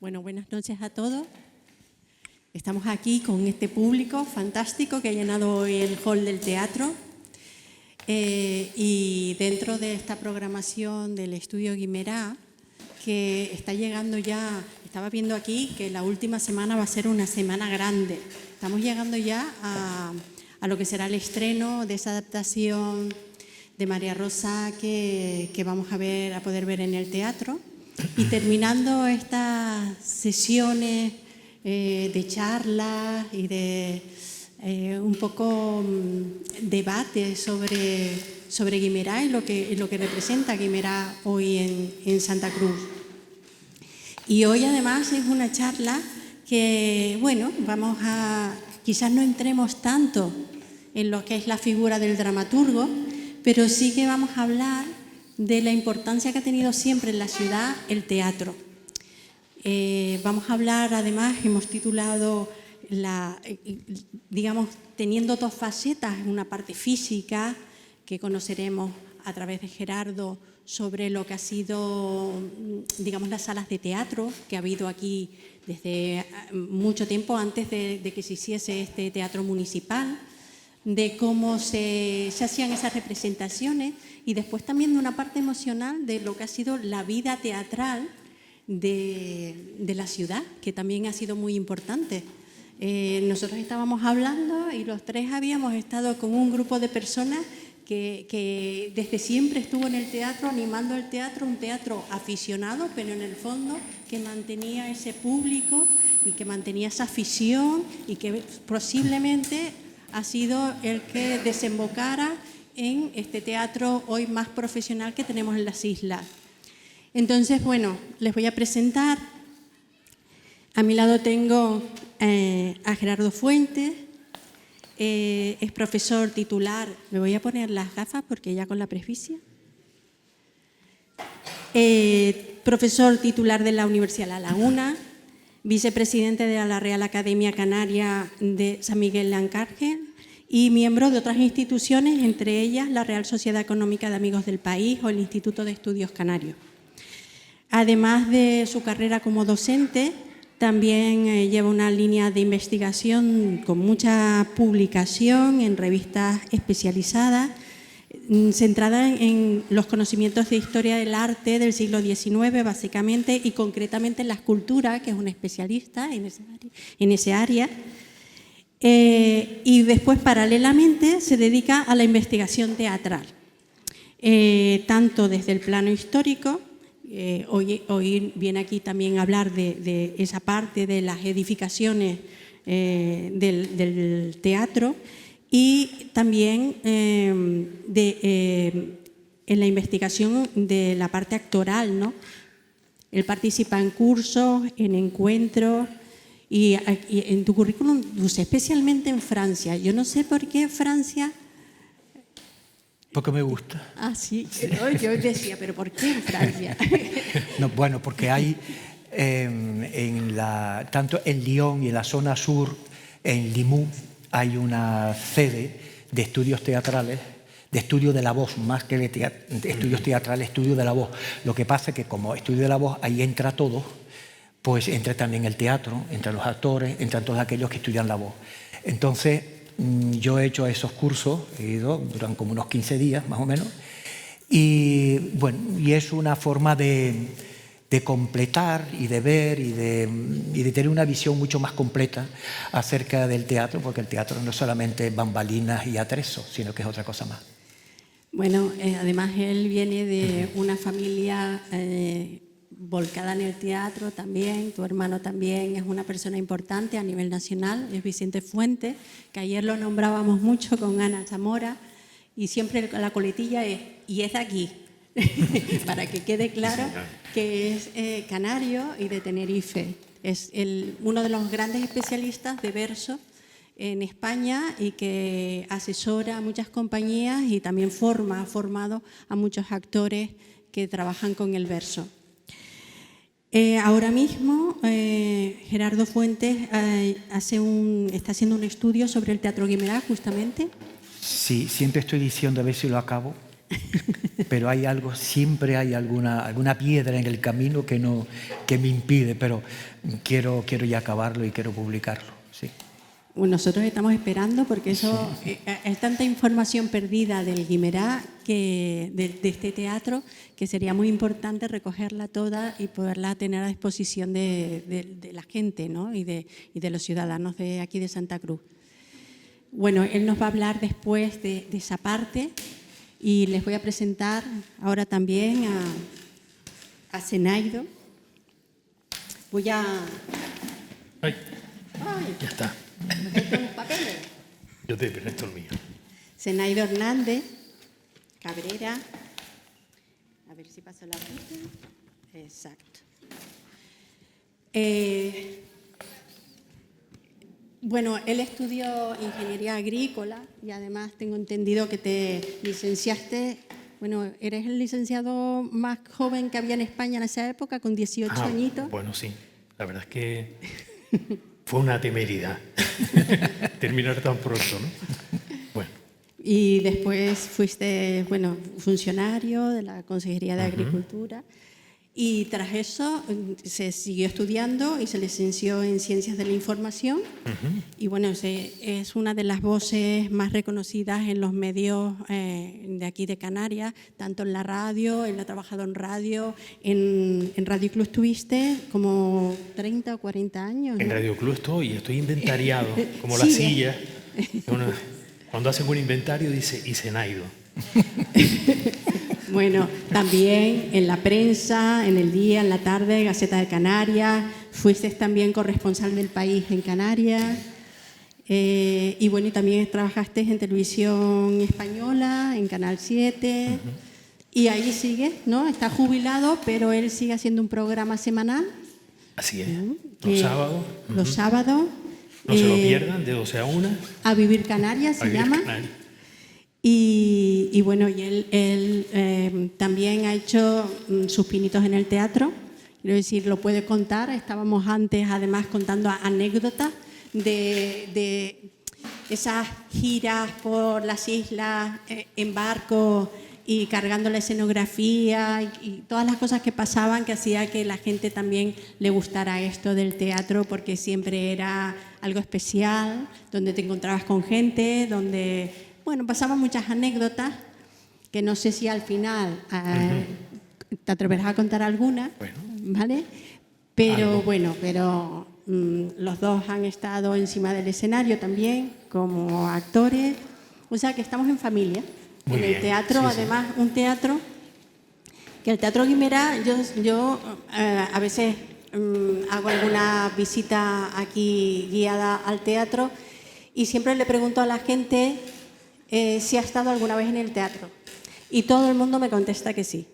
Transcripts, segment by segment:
Bueno, buenas noches a todos. Estamos aquí con este público fantástico que ha llenado hoy el hall del teatro. Y dentro de esta programación del Estudio Guimerá, que está llegando ya, estaba viendo aquí que la última semana va a ser una semana grande. Estamos llegando ya a lo que será el estreno de esa adaptación de María Rosa que vamos a poder ver en el teatro. Y terminando estas sesiones de charlas y de un poco debate sobre Guimerá y lo que representa Guimerá hoy en Santa Cruz. Y hoy además es una charla que, bueno, quizás no entremos tanto en lo que es la figura del dramaturgo, pero sí que vamos a hablar de la importancia que ha tenido siempre en la ciudad el teatro. Vamos a hablar, además, hemos titulado, digamos, teniendo dos facetas, una parte física, que conoceremos a través de Gerardo, sobre lo que ha sido, digamos, las salas de teatro que ha habido aquí desde mucho tiempo antes de que se hiciese este teatro municipal, de cómo se hacían esas representaciones y después también de una parte emocional de lo que ha sido la vida teatral de la ciudad, que también ha sido muy importante. Nosotros estábamos hablando y los tres habíamos estado con un grupo de personas que desde siempre estuvo en el teatro, animando el teatro, un teatro aficionado, pero en el fondo que mantenía ese público y que mantenía esa afición y que posiblemente ha sido el que desembocara en este teatro hoy más profesional que tenemos en las islas. Entonces, bueno, les voy a presentar. A mi lado tengo a Gerardo Fuentes, es profesor titular. Me voy a poner las gafas porque ya con la presbicia. Profesor titular de la Universidad La Laguna, vicepresidente de la Real Academia Canaria de San Miguel de Arcángel y miembro de otras instituciones, entre ellas la Real Sociedad Económica de Amigos del País o el Instituto de Estudios Canarios. Además de su carrera como docente, también lleva una línea de investigación con mucha publicación en revistas especializadas, centrada en los conocimientos de historia del arte del siglo XIX, básicamente, y concretamente en la escultura, que es un especialista en ese área. Y después, paralelamente, se dedica a la investigación teatral, tanto desde el plano histórico. Hoy viene aquí también a hablar de esa parte de las edificaciones del teatro y también en la investigación de la parte actoral, ¿no? Él participa en cursos, en encuentros y en tu currículum, especialmente en Francia. Yo no sé por qué Francia. Porque me gusta. Ah, sí. Yo decía, ¿pero por qué en Francia? No, bueno, porque hay tanto en Lyon y en la zona sur, en Limoux, hay una sede de estudios teatrales, de estudio de la voz, más que de estudios teatrales, estudio de la voz. Lo que pasa es que como estudio de la voz ahí entra todo, pues entra también el teatro, entran los actores, entran todos aquellos que estudian la voz. Entonces, yo he hecho esos cursos, he ido, duran como unos 15 días más o menos, y bueno, y es una forma de completar y de ver y de tener una visión mucho más completa acerca del teatro, porque el teatro no es solamente bambalinas y atrezo, sino que es otra cosa más. Bueno, además él viene de una familia volcada en el teatro también, tu hermano también es una persona importante a nivel nacional, es Vicente Fuentes, que ayer lo nombrábamos mucho con Ana Zamora, y siempre la coletilla es, y es de aquí, para que quede claro que es canario y de Tenerife. Es uno de los grandes especialistas de verso en España y que asesora a muchas compañías y también ha formado a muchos actores que trabajan con el verso. Ahora mismo Gerardo Fuentes está haciendo un estudio sobre el Teatro Guimerá, justamente. Sí, siempre estoy diciendo a ver si lo acabo pero hay algo, siempre hay alguna piedra en el camino que me impide, pero quiero ya acabarlo y quiero publicarlo, sí. Bueno, nosotros estamos esperando porque eso hay tanta información perdida del Guimerá, de este teatro, que sería muy importante recogerla toda y poderla tener a disposición de la gente, ¿no? y de los ciudadanos de aquí de Santa Cruz. Bueno, él nos va a hablar después de esa parte y les voy a presentar ahora también a Zenaido. Voy a... Ay, ya está. ¿Los papeles? Yo te presto el mío. Zenaido Hernández Cabrera. A ver si paso la hojita. Exacto. Bueno, él estudió ingeniería agrícola y además tengo entendido que te licenciaste. Bueno, eres el licenciado más joven que había en España en esa época, con 18 añitos. Bueno, sí. La verdad es que fue una temeridad terminar tan pronto, ¿no? Bueno. Y después fuiste, bueno, funcionario de la Consejería de Agricultura. Y tras eso se siguió estudiando y se licenció en Ciencias de la Información. Y bueno, es una de las voces más reconocidas en los medios de aquí de Canarias, tanto en la radio, él ha trabajado en radio, en Radio Club estuviste como 30 o 40 años, ¿no? En Radio Club estoy inventariado, como sí, la silla. Cuando hacen un inventario dice y Zenaido. Bueno, también en la prensa, en El Día, en la tarde, Gaceta de Canarias, fuiste también corresponsal del País en Canarias y bueno, y también trabajaste en Televisión Española, en Canal 7 y ahí sigues, ¿no? Está jubilado, pero él sigue haciendo un programa semanal. Así es, los sábados. Los sábados. No se lo pierdan, de 12 a 1. A Vivir Canarias se llama. Canarias. Y bueno, y él también ha hecho sus pinitos en el teatro. Quiero decir, lo puede contar. Estábamos antes, además, contando anécdotas de esas giras por las islas en barco y cargando la escenografía y todas las cosas que pasaban que hacía que la gente también le gustara esto del teatro, porque siempre era algo especial, donde te encontrabas con gente, donde... Bueno, pasaban muchas anécdotas que no sé si al final te atreverás a contar alguna, ¿vale? Pero bueno, los dos han estado encima del escenario también como actores, o sea que estamos en familia. Muy en bien. El teatro, Sí, además, un teatro que el Teatro Guimerá, yo a veces hago alguna visita aquí guiada al teatro y siempre le pregunto a la gente si ha estado alguna vez en el teatro. Y todo el mundo me contesta que sí.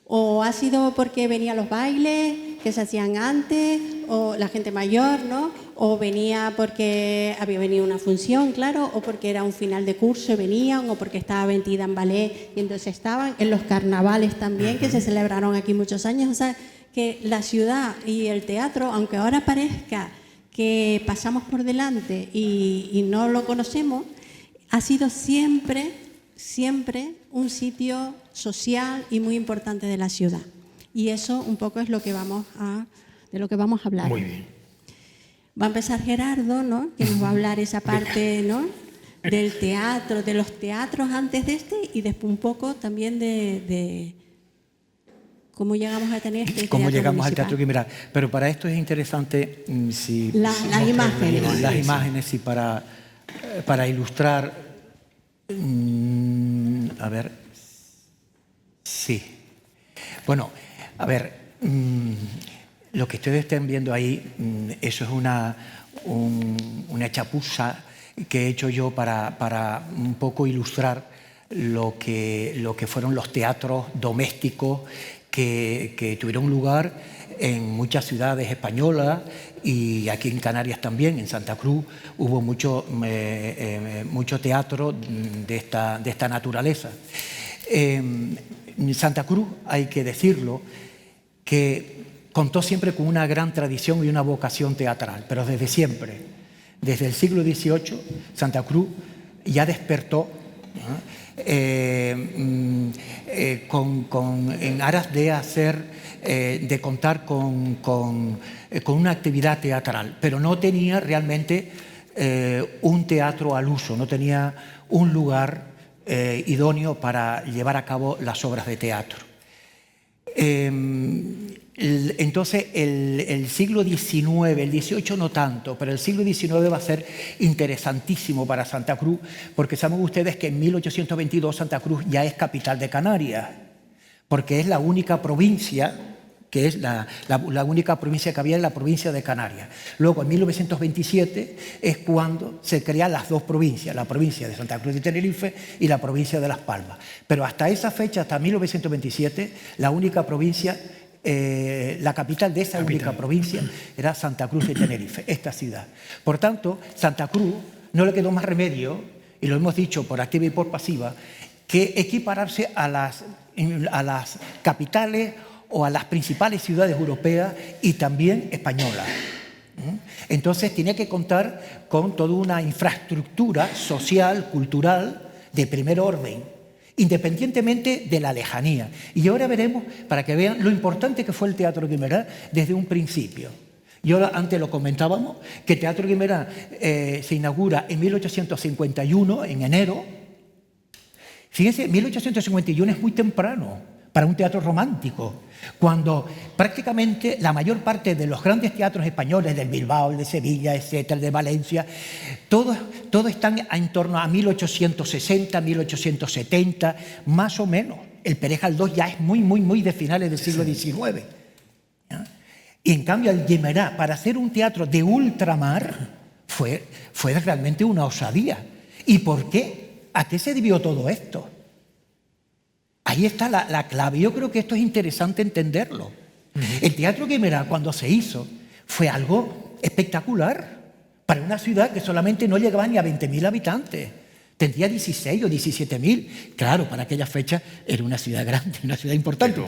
O ha sido porque venía a los bailes que se hacían antes, o la gente mayor, ¿no? O venía porque había venido una función, claro, o porque era un final de curso y venían, o porque estaba vendida en ballet y entonces estaban. En los carnavales también, que se celebraron aquí muchos años. O sea, que la ciudad y el teatro, aunque ahora parezca que pasamos por delante y no lo conocemos, ha sido siempre un sitio social y muy importante de la ciudad. Y eso un poco es lo que de lo que vamos a hablar. Muy bien. Va a empezar Gerardo, ¿no? Que nos va a hablar esa parte, ¿no? Del teatro, de los teatros antes de este y después un poco también de cómo llegamos a tener este cómo teatro llegamos al municipal. Teatro Guimerá. Pero para esto es interesante Las imágenes. las imágenes y para ilustrar, a ver, sí. Bueno, a ver, lo que ustedes estén viendo ahí, eso es una chapuza que he hecho yo para un poco ilustrar lo que fueron los teatros domésticos que tuvieron lugar en muchas ciudades españolas y aquí en Canarias también, en Santa Cruz, hubo mucho teatro de esta naturaleza. En Santa Cruz, hay que decirlo, que contó siempre con una gran tradición y una vocación teatral, pero desde siempre, desde el siglo XVIII, Santa Cruz ya despertó, ¿no? en aras de de contar con una actividad teatral, pero no tenía realmente un teatro al uso, no tenía un lugar idóneo para llevar a cabo las obras de teatro. Entonces el siglo XIX, el XVIII no tanto, pero el siglo XIX va a ser interesantísimo para Santa Cruz, porque saben ustedes que en 1822 Santa Cruz ya es capital de Canarias, porque es la única provincia que es la única provincia que había en la provincia de Canarias. Luego, en 1927, es cuando se crean las dos provincias, la provincia de Santa Cruz de Tenerife y la provincia de Las Palmas. Pero hasta esa fecha, hasta 1927, la única provincia, la capital de esa única provincia era Santa Cruz de Tenerife, esta ciudad. Por tanto, Santa Cruz no le quedó más remedio, y lo hemos dicho por activa y por pasiva, que equipararse a las capitales o a las principales ciudades europeas y también españolas. Entonces tenía que contar con toda una infraestructura social, cultural, de primer orden, independientemente de la lejanía. Y ahora veremos, para que vean lo importante que fue el Teatro Guimerá desde un principio. Y ahora, antes lo comentábamos, que el Teatro Guimerá se inaugura en 1851, en enero. Fíjense, 1851 es muy temprano para un teatro romántico, cuando prácticamente la mayor parte de los grandes teatros españoles, del Bilbao, el de Sevilla, etcétera, el de Valencia, todos están en torno a 1860, 1870, más o menos. El Pérez Galdós ya es muy de finales del siglo XIX. ¿Ya? Y en cambio el Guimerá, para hacer un teatro de ultramar, fue realmente una osadía. ¿Y por qué? ¿A qué se debió todo esto? Ahí está la clave. Yo creo que esto es interesante entenderlo. El Teatro Guimerá, cuando se hizo, fue algo espectacular para una ciudad que solamente no llegaba ni a 20.000 habitantes. Tendría 16 o 17.000. Claro, para aquella fecha era una ciudad grande, una ciudad importante,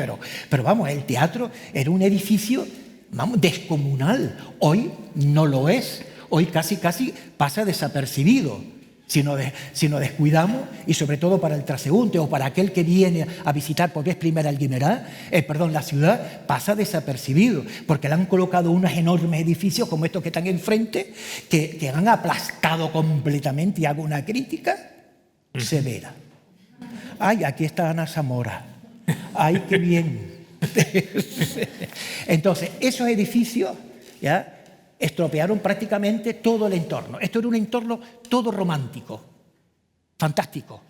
pero vamos, el teatro era un edificio, vamos, descomunal. Hoy no lo es. Hoy casi pasa desapercibido. Si nos descuidamos, y sobre todo para el transeúnte o para aquel que viene a visitar por vez primera el Guimerá, la ciudad pasa desapercibido, porque le han colocado unos enormes edificios como estos que están enfrente, que han aplastado completamente, y hago una crítica severa. Ay, aquí está Ana Zamora. Ay, qué bien. Entonces, esos edificios, ¿ya?, estropearon prácticamente todo el entorno. Esto era un entorno todo romántico, fantástico.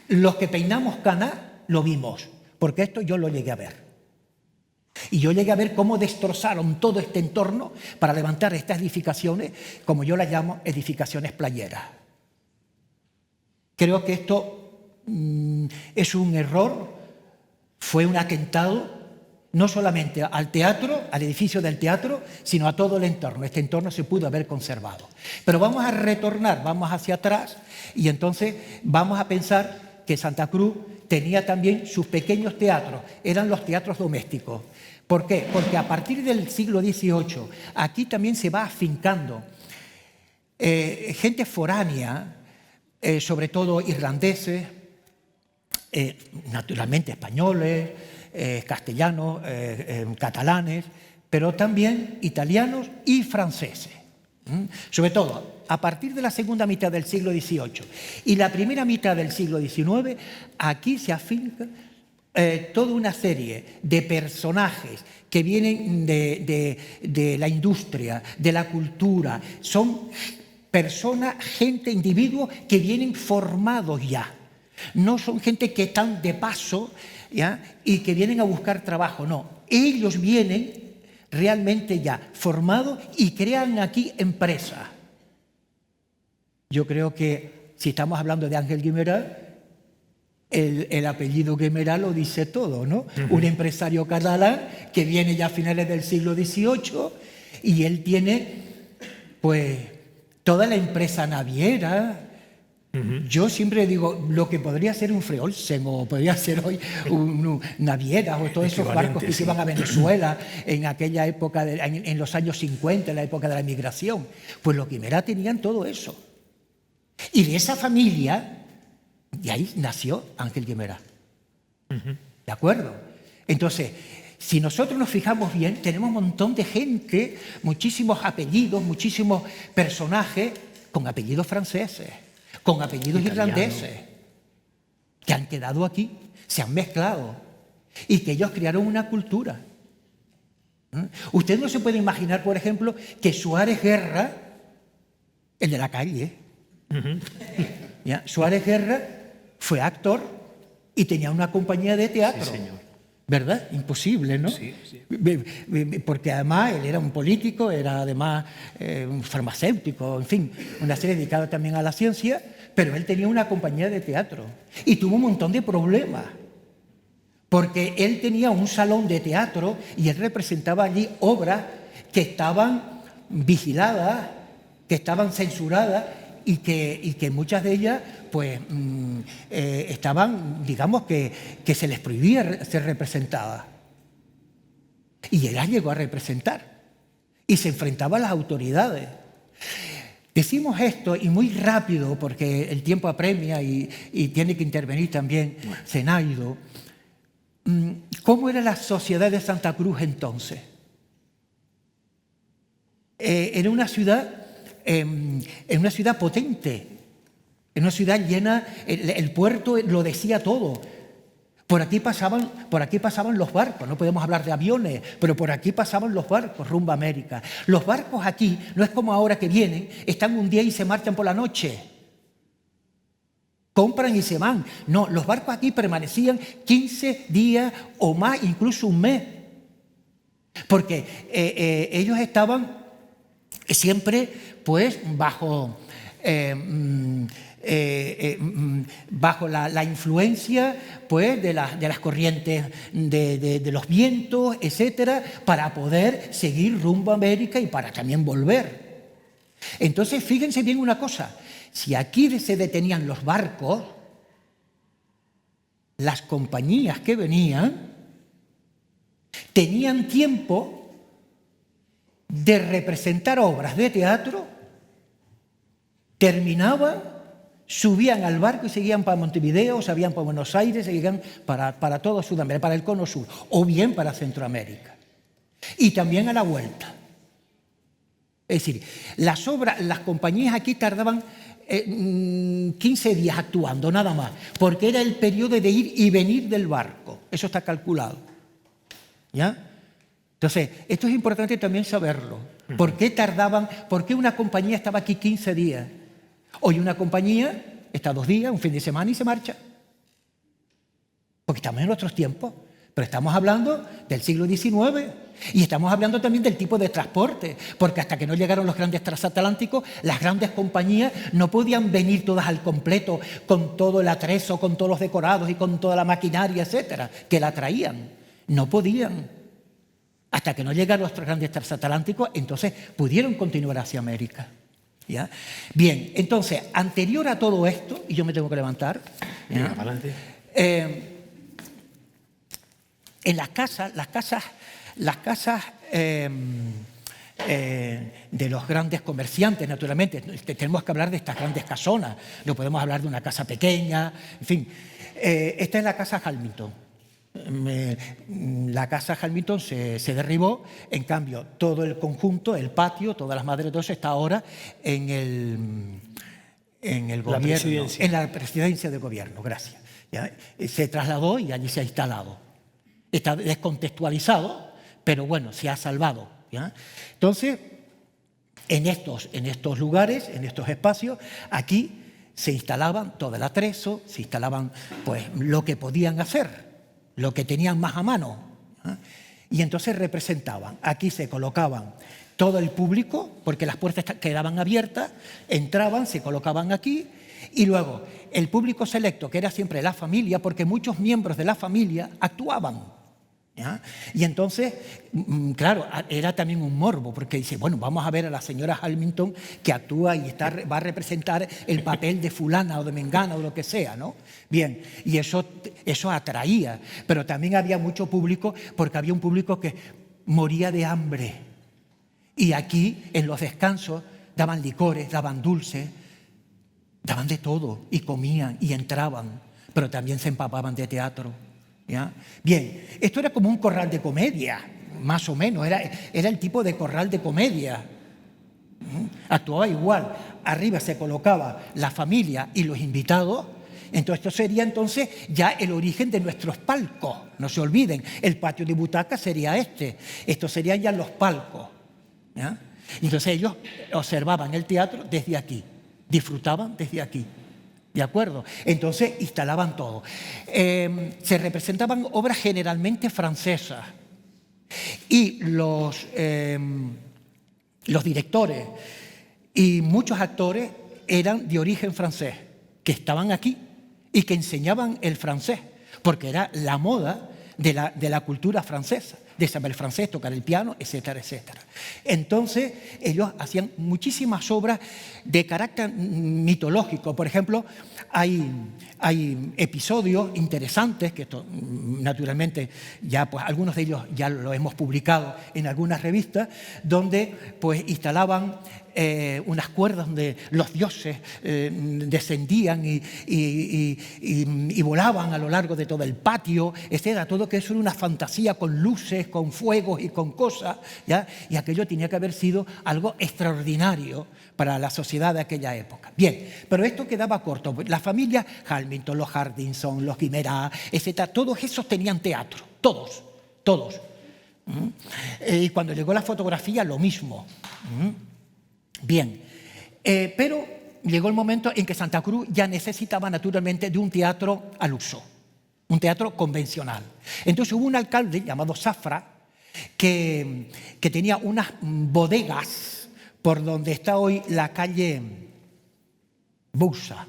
Los que peinamos caná lo vimos, porque esto yo lo llegué a ver. Y yo llegué a ver cómo destrozaron todo este entorno para levantar estas edificaciones, como yo las llamo, edificaciones playeras. Creo que esto es un error, fue un atentado, no solamente al teatro, al edificio del teatro, sino a todo el entorno. Este entorno se pudo haber conservado. Pero vamos a retornar, vamos hacia atrás, y entonces vamos a pensar que Santa Cruz tenía también sus pequeños teatros, eran los teatros domésticos. ¿Por qué? Porque a partir del siglo XVIII aquí también se va afincando gente foránea, sobre todo irlandeses, naturalmente españoles, castellanos, catalanes, pero también italianos y franceses. Sobre todo, a partir de la segunda mitad del siglo XVIII y la primera mitad del siglo XIX, aquí se afinca toda una serie de personajes que vienen de la industria, de la cultura. Son personas, gente, individuos que vienen formados ya. No son gente que están de paso, ¿ya?, y que vienen a buscar trabajo, no. Ellos vienen realmente ya formados y crean aquí empresas. Yo creo que si estamos hablando de Ángel Guimerá, el apellido Guimerá lo dice todo, ¿no? Un empresario catalán que viene ya a finales del siglo XVIII, y él tiene pues toda la empresa naviera. Yo siempre digo, lo que podría ser un Freolsen o podría ser hoy un naviera, o todos esos barcos que se iban a Venezuela en aquella época, en los años 50, en la época de la migración, pues los Guimerá tenían todo eso. Y de esa familia De ahí nació Ángel Guimerá. ¿De acuerdo? Entonces, si nosotros nos fijamos bien, tenemos un montón de gente, muchísimos apellidos, muchísimos personajes con apellidos franceses, con apellidos irlandeses, que han quedado aquí, se han mezclado y que ellos crearon una cultura. Usted no se puede imaginar, por ejemplo, que Suárez Guerra, el de la calle, ¿ya? Suárez Guerra fue actor y tenía una compañía de teatro. Sí, señor. ¿Verdad? Imposible, ¿no? Sí, sí. Porque además él era un político, era además un farmacéutico, en fin, una serie dedicada también a la ciencia, pero él tenía una compañía de teatro y tuvo un montón de problemas, porque él tenía un salón de teatro y él representaba allí obras que estaban vigiladas, que estaban censuradas y que muchas de ellas pues estaban, digamos, que se les prohibía ser representadas. Y él las llegó a representar y se enfrentaba a las autoridades. Decimos esto y muy rápido porque el tiempo apremia y tiene que intervenir también Zenaido. ¿Cómo era la sociedad de Santa Cruz entonces? Era una ciudad potente, en una ciudad llena, el puerto lo decía todo. Por aquí pasaban los barcos, no podemos hablar de aviones, pero por aquí pasaban los barcos rumbo a América. Los barcos aquí no es como ahora que vienen, están un día y se marchan por la noche. Compran y se van. No, los barcos aquí permanecían 15 días o más, incluso un mes. Porque ellos estaban siempre pues bajo la influencia pues de las corrientes de los vientos, etcétera, para poder seguir rumbo a América y para también volver. Entonces, fíjense bien una cosa, si aquí se detenían los barcos, las compañías que venían tenían tiempo de representar obras de teatro, terminaban, subían al barco y seguían para Montevideo, seguían para Buenos Aires, seguían para todo Sudamérica, para el Cono Sur, o bien para Centroamérica. Y también a la vuelta. Es decir, las compañías aquí tardaban 15 días actuando, nada más, porque era el periodo de ir y venir del barco. Eso está calculado. ¿Ya? Entonces, esto es importante también saberlo. ¿Por qué tardaban? ¿Por qué una compañía estaba aquí 15 días? Hoy una compañía está 2 días, un fin de semana y se marcha. Porque estamos en otros tiempos. Pero estamos hablando del siglo XIX y estamos hablando también del tipo de transporte. Porque hasta que no llegaron los grandes transatlánticos, las grandes compañías no podían venir todas al completo con todo el atrezo, con todos los decorados y con toda la maquinaria, etcétera, que la traían. No podían. Hasta que no llegaron los grandes transatlánticos, entonces pudieron continuar hacia América. ¿Ya? Bien, entonces, anterior a todo esto, y yo me tengo que levantar, Venga, adelante. en las casas de los grandes comerciantes, naturalmente, tenemos que hablar de estas grandes casonas, no podemos hablar de una casa pequeña, en fin. Esta es la casa Hamilton. La casa Hamilton se derribó, en cambio todo el conjunto, el patio, todas las madres, todo eso está ahora en el gobierno, en la presidencia de gobierno, gracias. ¿Ya? Se trasladó y allí se ha instalado. Está descontextualizado, pero bueno, se ha salvado. ¿Ya? Entonces, en estos lugares, en estos espacios, aquí se instalaban todo el atrezo, se instalaban pues lo que podían hacer, lo que tenían más a mano. ¿Eh? Y entonces representaban, aquí se colocaban todo el público, porque las puertas quedaban abiertas, entraban, se colocaban aquí, y luego el público selecto, que era siempre la familia, porque muchos miembros de la familia actuaban. ¿Ya? Y entonces, claro, era también un morbo, porque dice, bueno, vamos a ver a la señora Hamilton que actúa y va a representar el papel de fulana o de mengana o lo que sea, ¿no? Bien, y eso atraía, pero también había mucho público, porque había un público que moría de hambre. Y aquí, en los descansos, daban licores, daban dulces, Daban de todo y comían y entraban, pero también se empapaban de teatro, ¿ya? Bien, esto era como un corral de comedia, más o menos, era el tipo de corral de comedia. Actuaba igual, arriba se colocaba la familia y los invitados. Entonces esto sería entonces ya el origen de nuestros palcos, no se olviden, el patio de butacas sería estos serían ya los palcos, ¿ya? Entonces ellos observaban el teatro desde aquí, disfrutaban desde aquí, ¿de acuerdo? Entonces instalaban todo. Se representaban obras generalmente francesas y los directores y muchos actores eran de origen francés, que estaban aquí y que enseñaban el francés, porque era la moda de la cultura francesa, de saber francés, tocar el piano, etcétera, etcétera. Entonces, ellos hacían muchísimas obras de carácter mitológico. Por ejemplo, hay episodios interesantes, que esto, naturalmente, ya pues algunos de ellos ya lo hemos publicado en algunas revistas, donde pues instalaban unas cuerdas donde los dioses descendían y volaban a lo largo de todo el patio, etcétera. Todo que eso era una fantasía con luces, con fuegos y con cosas, ¿ya? Y aquello tenía que haber sido algo extraordinario para la sociedad de aquella época. Bien, pero esto quedaba corto. La familia Hamilton, los Hardinson, los Guimerá, etcétera, todos esos tenían teatro, todos. Y cuando llegó la fotografía, lo mismo. Bien, pero llegó el momento en que Santa Cruz ya necesitaba naturalmente de un teatro al uso, un teatro convencional. Entonces hubo un alcalde llamado Zafra que tenía unas bodegas por donde está hoy la calle Bousa.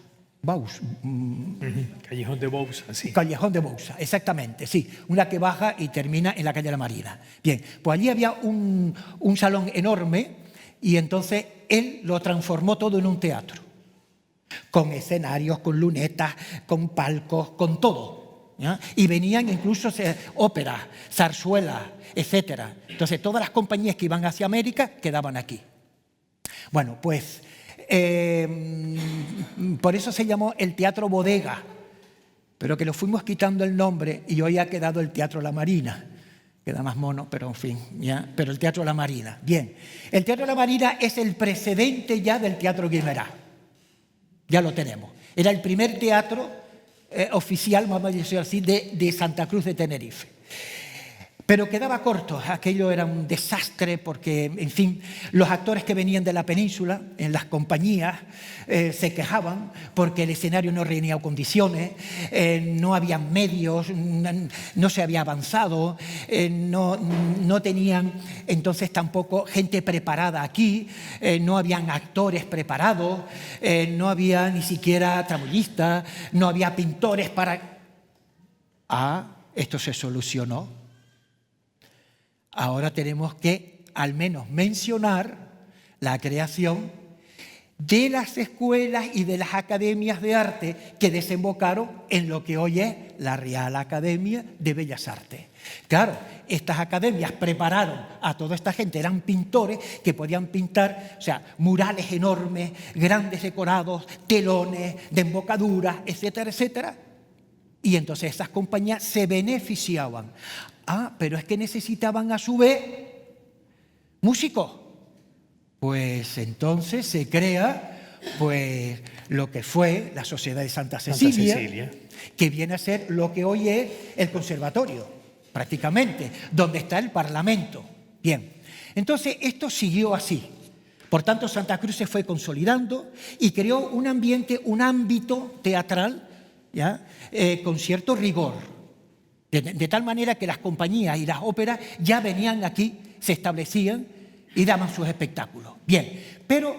Callejón de Bousa, sí. Callejón de Bousa, exactamente, sí. Una que baja y termina en la calle La Marina. Bien, pues allí había un salón enorme y entonces él lo transformó todo en un teatro, con escenarios, con lunetas, con palcos, con todo, ¿ya? Y venían incluso óperas, zarzuelas, etcétera. Entonces todas las compañías que iban hacia América quedaban aquí. Bueno, pues por eso se llamó el Teatro Bodega, pero que lo fuimos quitando el nombre y hoy ha quedado el Teatro La Marina. Queda más mono, pero en fin, ¿ya? Pero el Teatro La Marina. Bien, el Teatro La Marina es el precedente ya del Teatro Guimerá. Ya lo tenemos. Era el primer teatro oficial, vamos a decir así, de Santa Cruz de Tenerife. Pero quedaba corto, aquello era un desastre porque, en fin, los actores que venían de la península, en las compañías, se quejaban porque el escenario no reunía condiciones, no había medios, no se había avanzado, no tenían entonces tampoco gente preparada aquí, no habían actores preparados, no había ni siquiera tramoyistas, no había pintores para... esto se solucionó. Ahora tenemos que al menos mencionar la creación de las escuelas y de las academias de arte que desembocaron en lo que hoy es la Real Academia de Bellas Artes. Claro, estas academias prepararon a toda esta gente, eran pintores que podían pintar, o sea, murales enormes, grandes decorados, telones, de embocaduras, etcétera, etcétera. Y entonces esas compañías se beneficiaban. Pero es que necesitaban a su vez músicos. Pues entonces se crea pues lo que fue la Sociedad de Santa Cecilia, que viene a ser lo que hoy es el conservatorio, prácticamente, donde está el Parlamento. Bien, entonces esto siguió así. Por tanto, Santa Cruz se fue consolidando y creó un ambiente, un ámbito teatral, ¿ya? Con cierto rigor. De tal manera que las compañías y las óperas ya venían aquí, se establecían y daban sus espectáculos. Bien, pero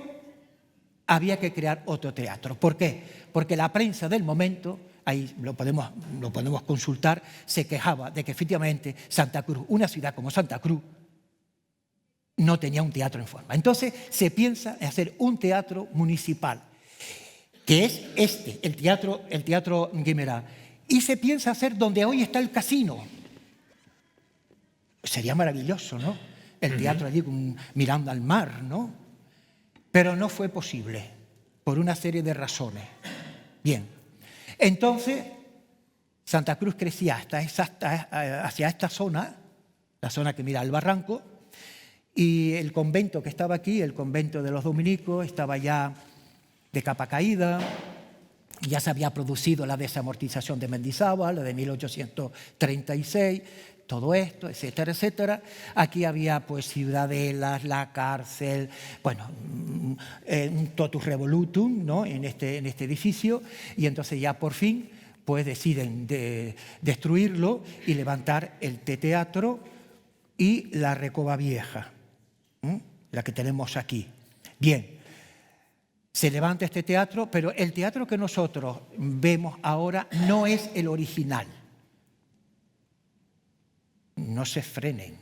había que crear otro teatro. ¿Por qué? Porque la prensa del momento, ahí lo podemos consultar, se quejaba de que efectivamente Santa Cruz, una ciudad como Santa Cruz, no tenía un teatro en forma. Entonces se piensa en hacer un teatro municipal, que es el Teatro Guimerá. Y se piensa hacer donde hoy está el casino. Sería maravilloso, ¿no? El teatro allí mirando al mar, ¿no? Pero no fue posible. por una serie de razones. Bien, entonces Santa Cruz crecía hacia esta zona, la zona que mira al barranco, y el convento que estaba aquí, el convento de los dominicos, estaba ya de capa caída, ya se había producido la desamortización de Mendizábal, la de 1836, todo esto, etcétera, etcétera. Aquí había pues ciudadelas, la cárcel, bueno, un totus revolutum, ¿no?, en este edificio, y entonces ya por fin pues deciden destruirlo y levantar el teatro y la Recoba Vieja, la que tenemos aquí. Bien. Se levanta este teatro, pero el teatro que nosotros vemos ahora no es el original. No se frenen,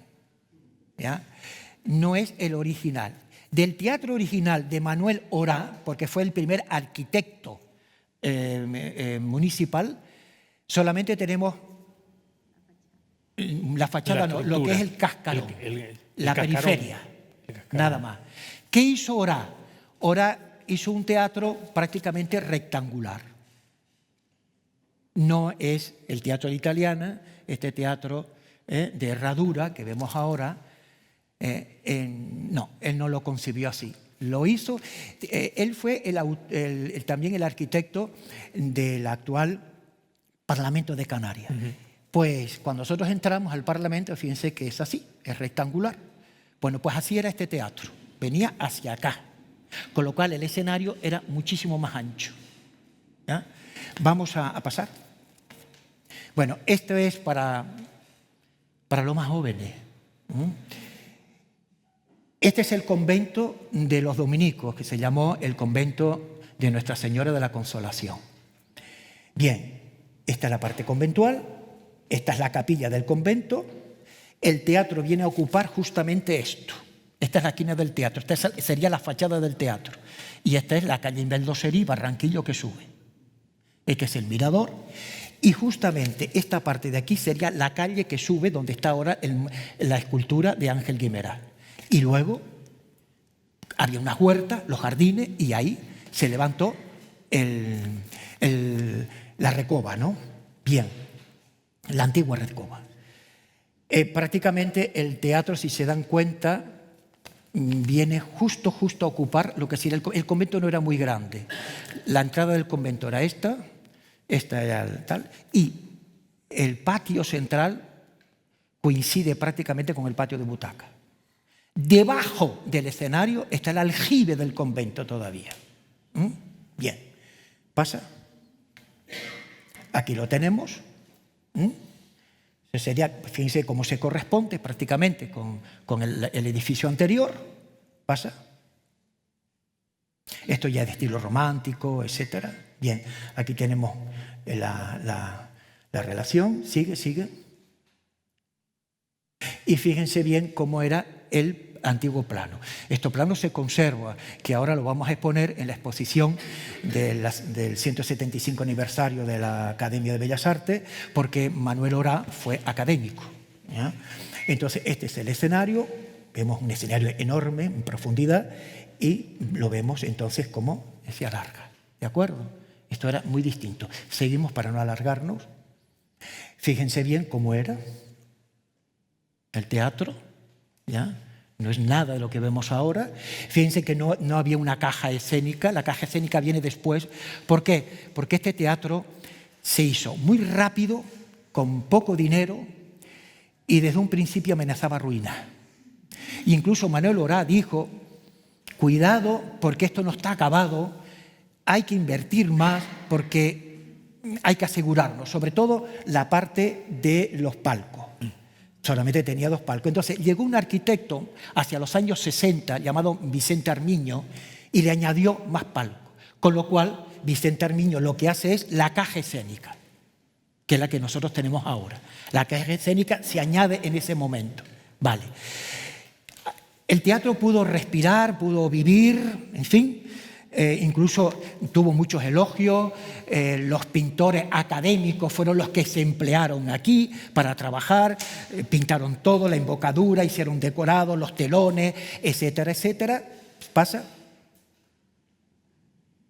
¿ya? No es el original. Del teatro original de Manuel Orá, porque fue el primer arquitecto municipal, solamente tenemos la fachada, no, lo que es el cascarón, la periferia, nada más. ¿Qué hizo Orá? Orá hizo un teatro prácticamente rectangular. No es el teatro de Italiana, este teatro de herradura que vemos ahora, no, él no lo concibió así. Lo hizo, él fue también el arquitecto del actual Parlamento de Canarias. Pues cuando nosotros entramos al Parlamento, fíjense que es así, es rectangular. Bueno, pues así era este teatro, venía hacia acá. Con lo cual el escenario era muchísimo más ancho. ¿Ya? Vamos a pasar. Bueno, esto es para los más jóvenes. Este es el convento de los dominicos, que se llamó el convento de Nuestra Señora de la Consolación. Bien, esta es la parte conventual, esta es la capilla del convento, el teatro viene a ocupar justamente esto. Esta es la esquina del teatro, esta sería la fachada del teatro. Y esta es la calle Inveldoserí, Barranquillo, que sube. Este es el mirador. Y justamente esta parte de aquí sería la calle que sube donde está ahora la escultura de Ángel Guimerá. Y luego había una huerta, los jardines, y ahí se levantó la Recoba, ¿no? Bien, la antigua Recoba. Prácticamente el teatro, si se dan cuenta, viene justo a ocupar lo que sería el convento. No era muy grande. La entrada del convento era esta era tal, y el patio central coincide prácticamente con el patio de butaca. Debajo del escenario está el aljibe del convento todavía. Bien, pasa. Aquí lo tenemos. Sería, fíjense cómo se corresponde prácticamente con el edificio anterior. Pasa. Esto ya es de estilo romántico, etcétera. Bien, aquí tenemos la relación. Sigue. Y fíjense bien cómo era el antiguo plano. Este plano se conserva, que ahora lo vamos a exponer en la exposición del 175 aniversario de la Academia de Bellas Artes, porque Manuel Orá fue académico, ¿ya? Entonces, este es el escenario. Vemos un escenario enorme, en profundidad, y lo vemos entonces como se alarga. ¿De acuerdo? Esto era muy distinto. Seguimos para no alargarnos. Fíjense bien cómo era el teatro, ¿ya? No es nada de lo que vemos ahora. Fíjense que no había una caja escénica. La caja escénica viene después. ¿Por qué? Porque este teatro se hizo muy rápido, con poco dinero, y desde un principio amenazaba ruina. Incluso Manuel Orá dijo: cuidado, porque esto no está acabado, hay que invertir más porque hay que asegurarnos, sobre todo la parte de los palcos. Solamente tenía 2 palcos. Entonces llegó un arquitecto hacia los años 60 llamado Vicente Armiño y le añadió más palcos. Con lo cual Vicente Armiño lo que hace es la caja escénica, que es la que nosotros tenemos ahora. La caja escénica se añade en ese momento. Vale. El teatro pudo respirar, pudo vivir, en fin. Incluso tuvo muchos elogios. Los pintores académicos fueron los que se emplearon aquí para trabajar, pintaron todo, la embocadura, hicieron decorados, los telones, etcétera, etcétera. Pasa.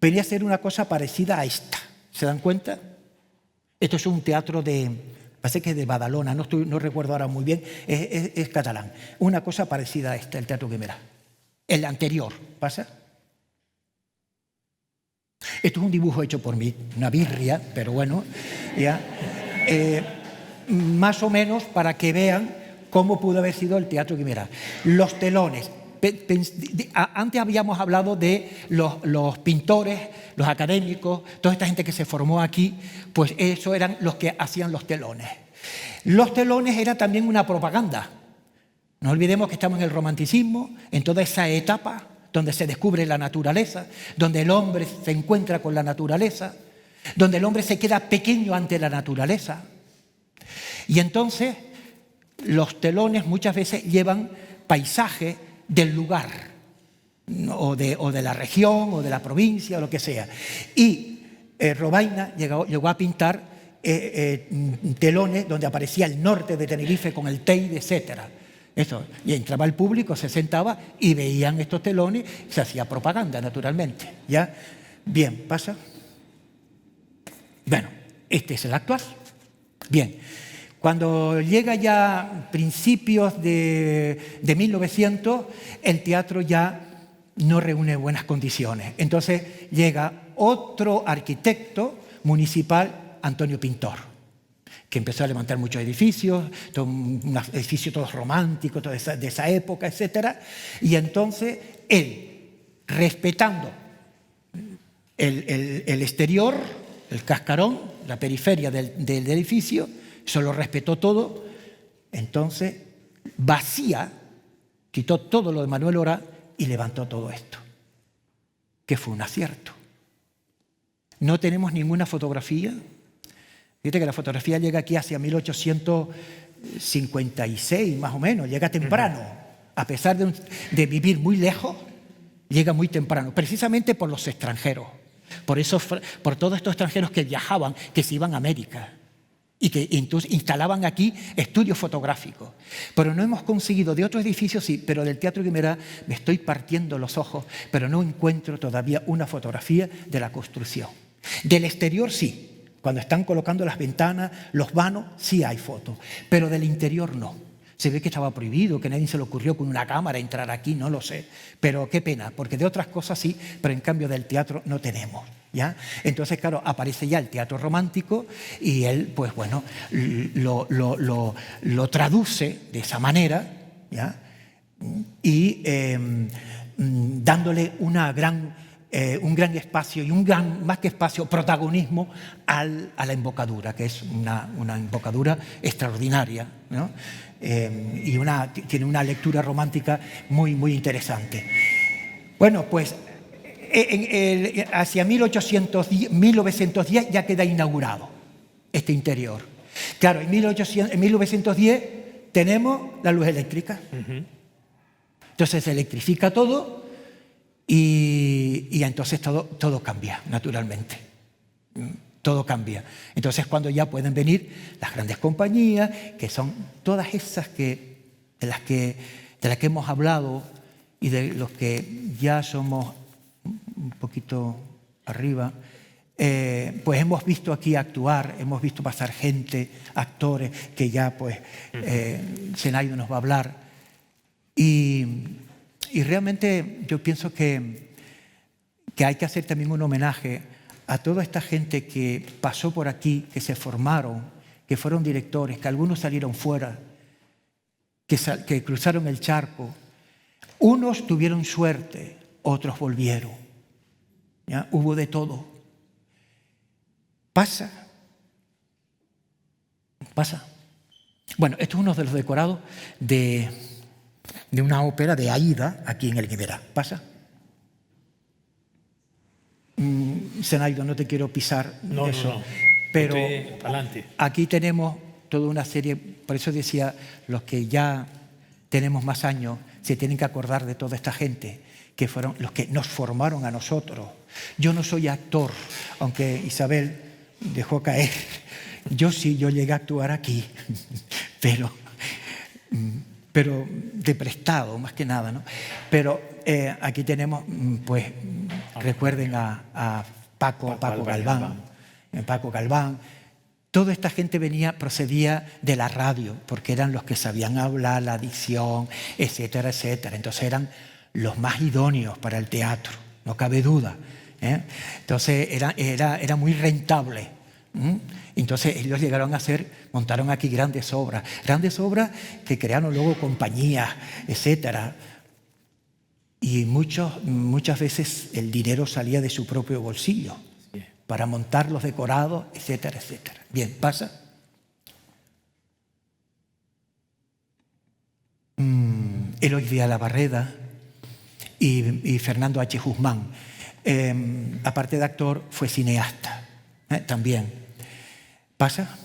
venía a ser una cosa parecida a esta. ¿Se dan cuenta? Esto es un teatro parece que de Badalona, no recuerdo ahora muy bien, es catalán. Una cosa parecida a esta, el Teatro Guimerá. El anterior, ¿pasa? Esto es un dibujo hecho por mí, una birria, pero bueno, ya. Más o menos para que vean cómo pudo haber sido el Teatro Guimerá. Los telones. Antes habíamos hablado de los pintores, los académicos, toda esta gente que se formó aquí, pues eso eran los que hacían los telones. Los telones era también una propaganda. No olvidemos que estamos en el romanticismo, en toda esa etapa donde se descubre la naturaleza, donde el hombre se encuentra con la naturaleza, donde el hombre se queda pequeño ante la naturaleza. Y entonces los telones muchas veces llevan paisajes del lugar, o de la región, o de la provincia, o lo que sea. Y Robaina llegó a pintar telones donde aparecía el norte de Tenerife con el Teide, etc. Eso. Y entraba el público, se sentaba y veían estos telones, se hacía propaganda, naturalmente. ¿Ya? Bien, ¿pasa? Bueno, este es el actual. Bien. Cuando llega ya principios de 1900, el teatro ya no reúne buenas condiciones. Entonces llega otro arquitecto municipal, Antonio Pintor, que empezó a levantar muchos edificios, edificios todos románticos, de esa época, etc. Y entonces él, respetando el exterior, el cascarón, la periferia del edificio, eso lo respetó todo, entonces vacía, quitó todo lo de Manuel Orá y levantó todo esto, que fue un acierto. No tenemos ninguna fotografía. Fíjate que la fotografía llega aquí hacia 1856, más o menos, llega temprano. A pesar de vivir muy lejos, llega muy temprano, precisamente por los extranjeros, por todos estos extranjeros que viajaban, que se iban a América. Y que entonces instalaban aquí estudios fotográficos. Pero no hemos conseguido, de otros edificios sí, pero del Teatro Guimerá me estoy partiendo los ojos, pero no encuentro todavía una fotografía de la construcción. Del exterior sí, cuando están colocando las ventanas, los vanos, sí hay fotos, pero del interior no. Se ve que estaba prohibido, que a nadie se le ocurrió con una cámara entrar aquí, no lo sé. Pero qué pena, porque de otras cosas sí, pero en cambio del teatro no tenemos. ¿Ya? Entonces, claro, aparece ya el teatro romántico y él, pues bueno, lo traduce de esa manera, ¿ya? Y dándole un gran espacio y más que espacio, protagonismo a la embocadura, que es una embocadura extraordinaria, ¿no? Y tiene una lectura romántica muy, muy interesante. Bueno, pues hacia 1910 ya queda inaugurado este interior. Claro, en 1910 tenemos la luz eléctrica. Entonces se electrifica todo y entonces todo cambia, naturalmente. Todo cambia. Entonces cuando ya pueden venir las grandes compañías, que son todas esas de las que hemos hablado y de los que ya somos un poquito arriba, pues hemos visto aquí actuar, hemos visto pasar gente, actores, que ya pues Zenaido nos va a hablar. Y realmente yo pienso que hay que hacer también un homenaje a toda esta gente que pasó por aquí, que se formaron, que fueron directores, que algunos salieron fuera, que cruzaron el charco. Unos tuvieron suerte, otros volvieron. ¿Ya? Hubo de todo. Pasa. Bueno, esto es uno de los decorados de una ópera de Aida aquí en el Guimerá. ¿Pasa? Zenaido, no te quiero pisar eso. No. Pero Adelante. Aquí tenemos toda una serie, por eso decía, los que ya tenemos más años se tienen que acordar de toda esta gente que fueron los que nos formaron a nosotros. Yo no soy actor, aunque Isabel dejó caer. Yo llegué a actuar aquí, pero de prestado, más que nada, ¿no? Pero aquí tenemos, pues, recuerden a Paco Galván. Paco Galván. Toda esta gente procedía de la radio, porque eran los que sabían hablar, la dicción, etcétera, etcétera. Entonces eran los más idóneos para el teatro, no cabe duda. Entonces era muy rentable. Entonces ellos llegaron a montaron aquí grandes obras que crearon luego compañías, etcétera. Y muchas veces el dinero salía de su propio bolsillo para montar los decorados, etcétera, etcétera. Bien, pasa. Eloy Villabarreda y Fernando H. Guzmán. Aparte de actor, fue cineasta también. ¿Pasa?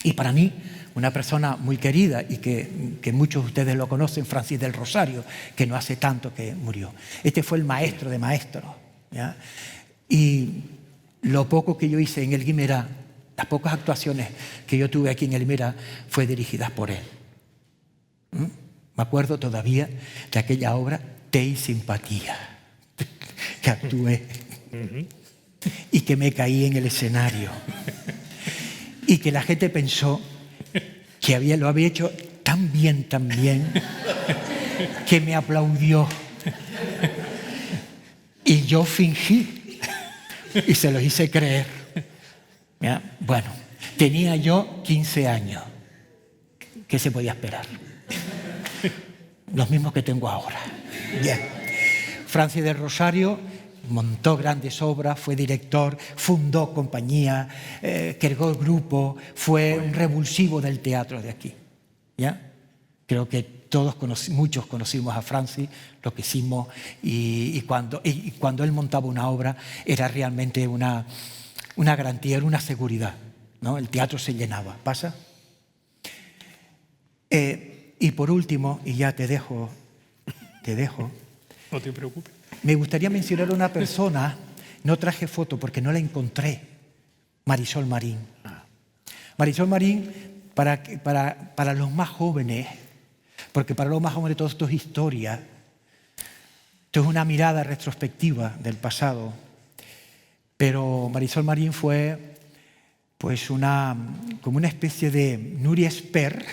Y para mí, una persona muy querida y que muchos de ustedes lo conocen, Francis del Rosario, que no hace tanto que murió. Este fue el maestro de maestros, ¿ya? Y lo poco que yo hice en el Guimerá, las pocas actuaciones que yo tuve aquí en el Guimerá, fue dirigidas por él. Me acuerdo todavía de aquella obra, Té y Simpatía, que actué y que me caí en el escenario. Y que la gente pensó que lo había hecho tan bien, que me aplaudió. Y yo fingí y se lo hice creer. ¿Ya? Bueno, tenía yo 15 años. ¿Qué se podía esperar? Los mismos que tengo ahora. Bien. Francis del Rosario montó grandes obras, fue director, fundó compañía, creó grupo, fue un revulsivo del teatro de aquí. ¿Ya? Creo que muchos conocimos a Francis, lo que hicimos, y cuando él montaba una obra era realmente una garantía, era una seguridad, ¿no? El teatro se llenaba. ¿Pasa? Y por último, y ya te dejo. No te preocupes. Me gustaría mencionar a una persona, no traje foto porque no la encontré, Marisol Marín. Marisol Marín, para los más jóvenes, porque para los más jóvenes todo esto es historia, esto es una mirada retrospectiva del pasado, pero Marisol Marín fue pues como una especie de Nuria Esper,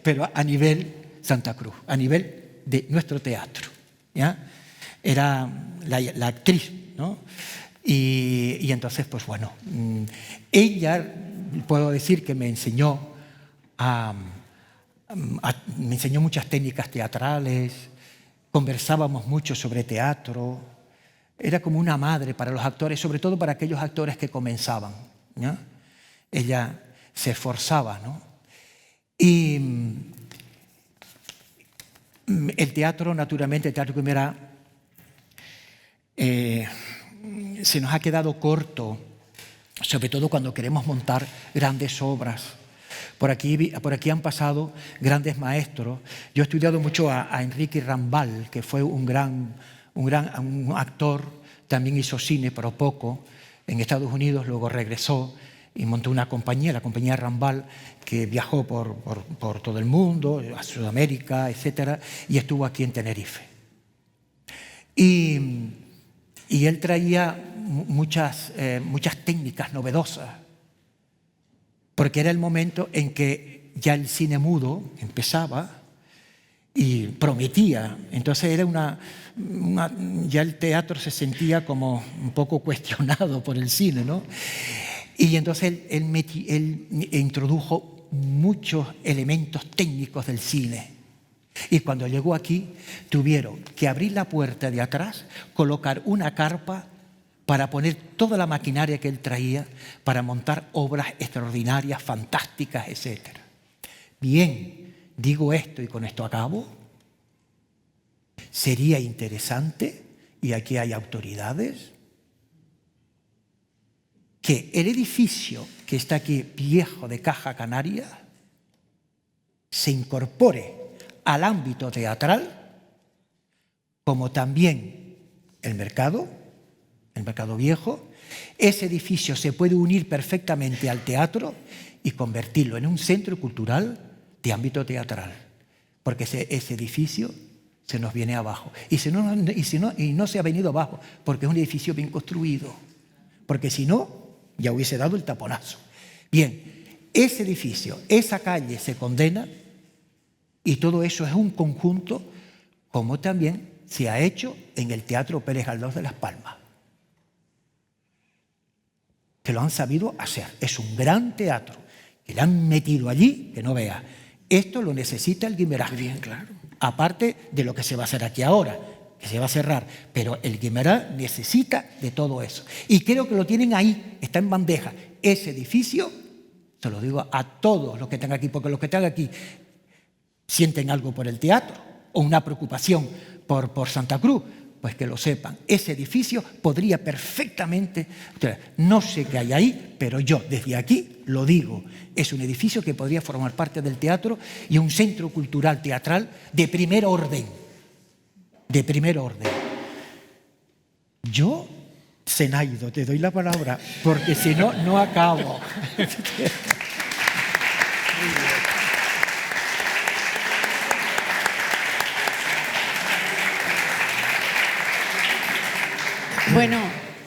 pero a nivel Santa Cruz, a nivel de nuestro teatro, ¿ya? Era la actriz, ¿no? Y entonces, pues bueno, ella, puedo decir que me enseñó muchas técnicas teatrales, conversábamos mucho sobre teatro, era como una madre para los actores, sobre todo para aquellos actores que comenzaban, ¿no? Ella se esforzaba, ¿no? Y el teatro, naturalmente, el Teatro Guimerá, se nos ha quedado corto, sobre todo cuando queremos montar grandes obras. Por aquí han pasado grandes maestros. Yo he estudiado mucho a Enrique Rambal, que fue un actor, también hizo cine, pero poco, en Estados Unidos, luego regresó y montó una compañía, la compañía Rambal, que viajó por todo el mundo, a Sudamérica, etcétera, y estuvo aquí en Tenerife. Y él traía muchas técnicas novedosas, porque era el momento en que ya el cine mudo empezaba y prometía. Entonces era ya el teatro se sentía como un poco cuestionado por el cine, ¿no? Y entonces él introdujo muchos elementos técnicos del cine. Y cuando llegó aquí, tuvieron que abrir la puerta de atrás, colocar una carpa para poner toda la maquinaria que él traía para montar obras extraordinarias, fantásticas, etc. Bien, digo esto y con esto acabo. Sería interesante, y aquí hay autoridades, que el edificio que está aquí, viejo, de Caja Canaria, se incorpore al ámbito teatral, como también el mercado viejo. Ese edificio se puede unir perfectamente al teatro y convertirlo en un centro cultural de ámbito teatral, porque ese edificio se nos viene abajo. Y no se ha venido abajo porque es un edificio bien construido. Porque si no, ya hubiese dado el taponazo. Bien, ese edificio, esa calle se condena y todo eso es un conjunto, como también se ha hecho en el Teatro Pérez Galdós de Las Palmas. Que lo han sabido hacer. Es un gran teatro que le han metido allí, que no vea. Esto lo necesita el Guimerá. Bien, claro. Aparte de lo que se va a hacer aquí ahora, que se va a cerrar. Pero el Guimerá necesita de todo eso. Y creo que lo tienen ahí, está en bandeja. Ese edificio, se lo digo a todos los que están aquí, porque los que están aquí sienten algo por el teatro o una preocupación por Santa Cruz, pues que lo sepan. Ese edificio podría perfectamente, no sé qué hay ahí, pero yo desde aquí lo digo, es un edificio que podría formar parte del teatro y un centro cultural teatral de primer orden. De primer orden. Yo, Zenaido, te doy la palabra, porque si no, no acabo. Bueno,